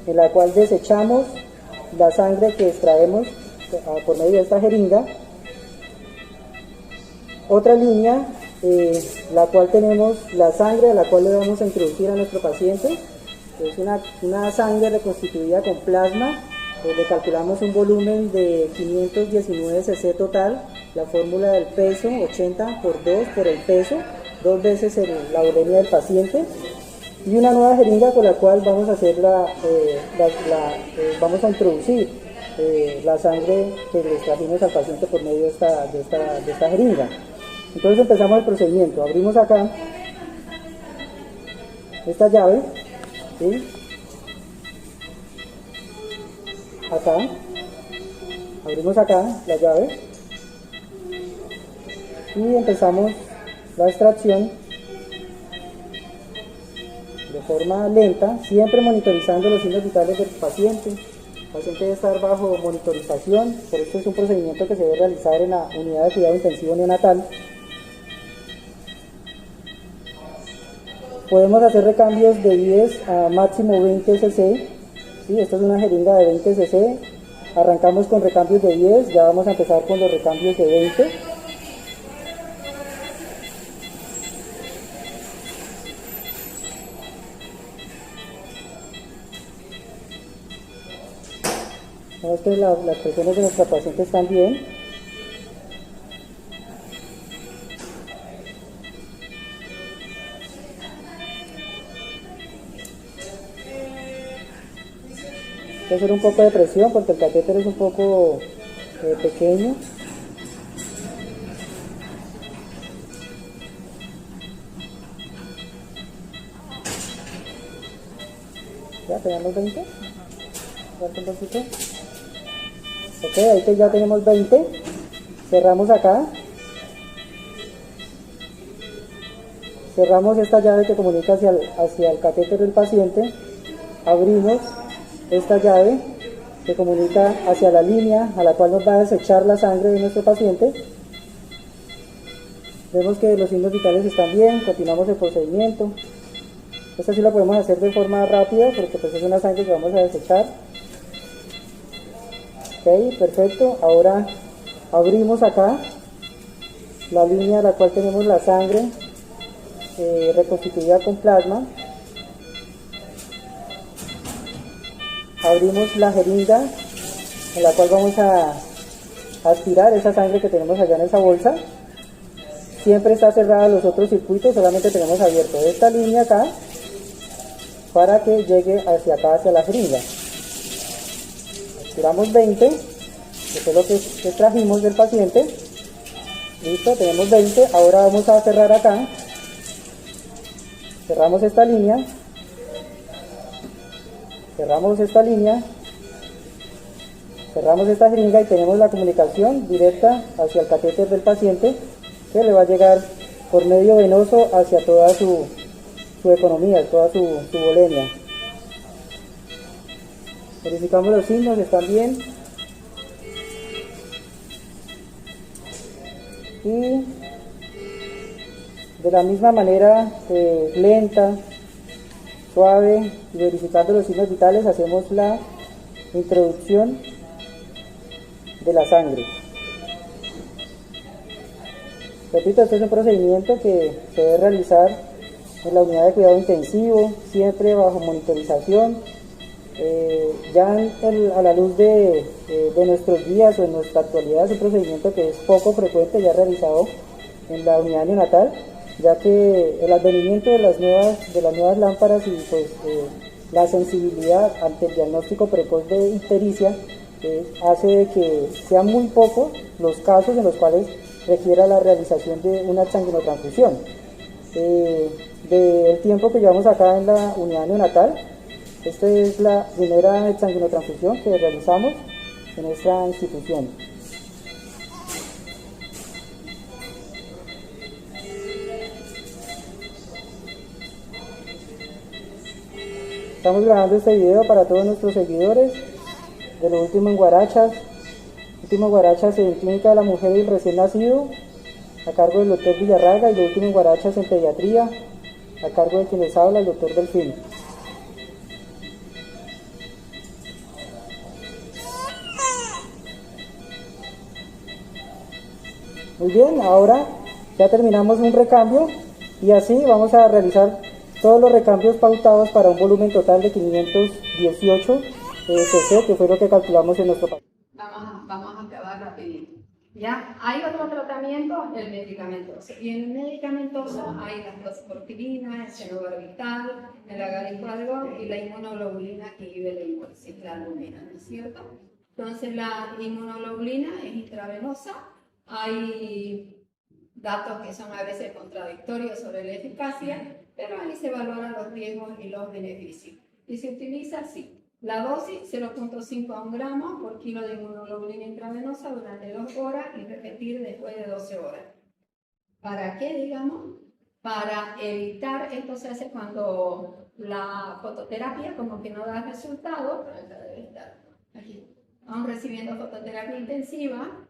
en la cual desechamos la sangre que extraemos por medio de esta jeringa. Otra línea, la cual tenemos la sangre a la cual le vamos a introducir a nuestro paciente. Es una sangre reconstituida con plasma. Le calculamos un volumen de 519 cc total, la fórmula del peso, 80 por 2 por el peso, 2 veces la volemia del paciente, y una nueva jeringa con la cual vamos a hacer vamos a introducir la sangre que le extrajimos al paciente por medio de esta jeringa. Entonces empezamos el procedimiento. Abrimos acá esta llave, ¿sí? Acá, abrimos acá la llave y empezamos la extracción de forma lenta, siempre monitorizando los signos vitales del paciente. El paciente debe estar bajo monitorización, por esto es un procedimiento que se debe realizar en la unidad de cuidado intensivo neonatal. Podemos hacer recambios de 10 a máximo 20 cc. Sí, esta es una jeringa de 20 cc. Arrancamos con recambios de 10, ya vamos a empezar con los recambios de 20. Las presiones de nuestra paciente están bien. Hay que hacer un poco de presión porque el catéter es un poco pequeño. Ya tenemos 20. Falta un poquito. Ok, ahí ya tenemos 20. Cerramos acá. Cerramos esta llave que comunica hacia el catéter del paciente. Abrimos esta llave que comunica hacia la línea a la cual nos va a desechar la sangre de nuestro paciente. Vemos que los signos vitales están bien, continuamos el procedimiento. Esto sí lo podemos hacer de forma rápida porque pues es una sangre que vamos a desechar. Ok, perfecto. Ahora abrimos acá la línea a la cual tenemos la sangre reconstituida con plasma. Abrimos la jeringa en la cual vamos a aspirar esa sangre que tenemos allá en esa bolsa. Siempre está cerrada los otros circuitos, solamente tenemos abierto esta línea acá para que llegue hacia acá, hacia la jeringa. Aspiramos 20, que es lo que extrajimos del paciente. Listo, tenemos 20. Ahora vamos a cerrar acá. Cerramos esta línea. Cerramos esta línea, cerramos esta jeringa y tenemos la comunicación directa hacia el catéter del paciente que le va a llegar por medio venoso hacia toda su economía, toda su volemia. Verificamos los signos, están bien. Y de la misma manera, lenta, suave y verificando los signos vitales, hacemos la introducción de la sangre. Repito, este es un procedimiento que se debe realizar en la unidad de cuidado intensivo, siempre bajo monitorización. A la luz de nuestros días o en nuestra actualidad, es un procedimiento que es poco frecuente, ya realizado en la unidad neonatal, ya que el advenimiento de las nuevas lámparas y pues la sensibilidad ante el diagnóstico precoz de ictericia hace de que sean muy pocos los casos en los cuales requiera la realización de una sanguinotransfusión. Del tiempo que llevamos acá en la unidad neonatal, esta es la primera sanguinotransfusión que realizamos en nuestra institución. Estamos grabando este video para todos nuestros seguidores de lo último en Guarachas. Último Guarachas en Clínica de la Mujer y el Recién Nacido, a cargo del doctor Villarraga, y lo último en Guarachas en Pediatría, a cargo de quien les habla, el doctor Delfín. Muy bien, ahora ya terminamos un recambio y así vamos a realizar todos los recambios pautados para un volumen total de 518 cc, que fue lo que calculamos en nuestro país. Vamos a acabar rapidito. ¿Ya? Hay otro tratamiento, el medicamentoso. Y en el medicamentoso hay la fosfortilina, el fenobarbital, el agaricualgón y la inmunoglobulina que inhibe la albumina, ¿no es cierto? Entonces la inmunoglobulina es intravenosa. Hay datos que son a veces contradictorios sobre la eficacia, pero ahí se valoran los riesgos y los beneficios. Y se utiliza así. La dosis 0.5 gramos por kilo de inmunoglobulina intravenosa durante 2 horas y repetir después de 12 horas. ¿Para qué, digamos? Para evitar, esto se hace cuando la fototerapia como que no da resultado, pero esta debe estar aquí. Vamos recibiendo fototerapia intensiva.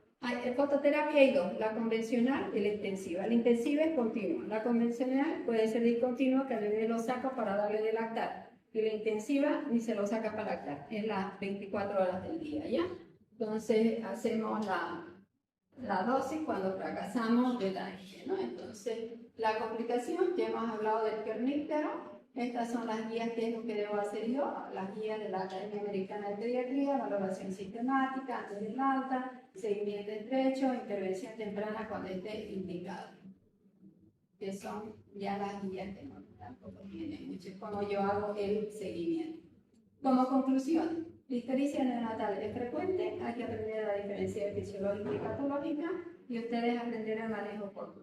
Fototerapia hay dos, la convencional y la intensiva. La intensiva es continua, la convencional puede ser discontinua, que el bebé lo saca para darle de lactar. Y la intensiva ni se lo saca para lactar, es las 24 horas del día, ¿ya? Entonces hacemos la dosis cuando fracasamos del AIGE, ¿no? Entonces, la complicación, ya hemos hablado del pierníptero. Estas son las guías que es lo que debo hacer yo, las guías de la Academia Americana de Pediatría, valoración sistemática antes del alta, seguimiento estrecho, intervención temprana cuando esté indicado. Que son ya las guías que no tampoco tienen mucho, como yo hago el seguimiento. Como conclusión, la ictericia neonatal es frecuente, hay que aprender la diferencia fisiológica y patológica, y ustedes aprender el manejo por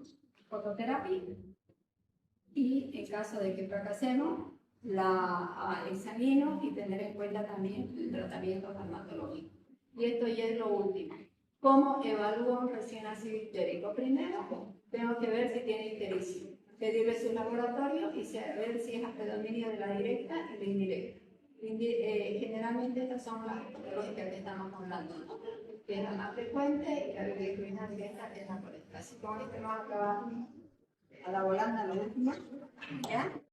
fototerapia. Y en caso de que fracasemos, el sanguíneo y tener en cuenta también el tratamiento farmacológico. Y esto ya es lo último. ¿Cómo evalúo un recién nacido ictérico? Primero, tengo que ver si tiene ictericia, pedirle su laboratorio y ver si es a predominio de la directa y la indirecta. Generalmente estas son las patológicas que estamos hablando, ¿no? Que es la más frecuente y la bilirrubina directa es la correcta. Así que con esto vamos a acabar a la volanda, lo último. ¿Ya?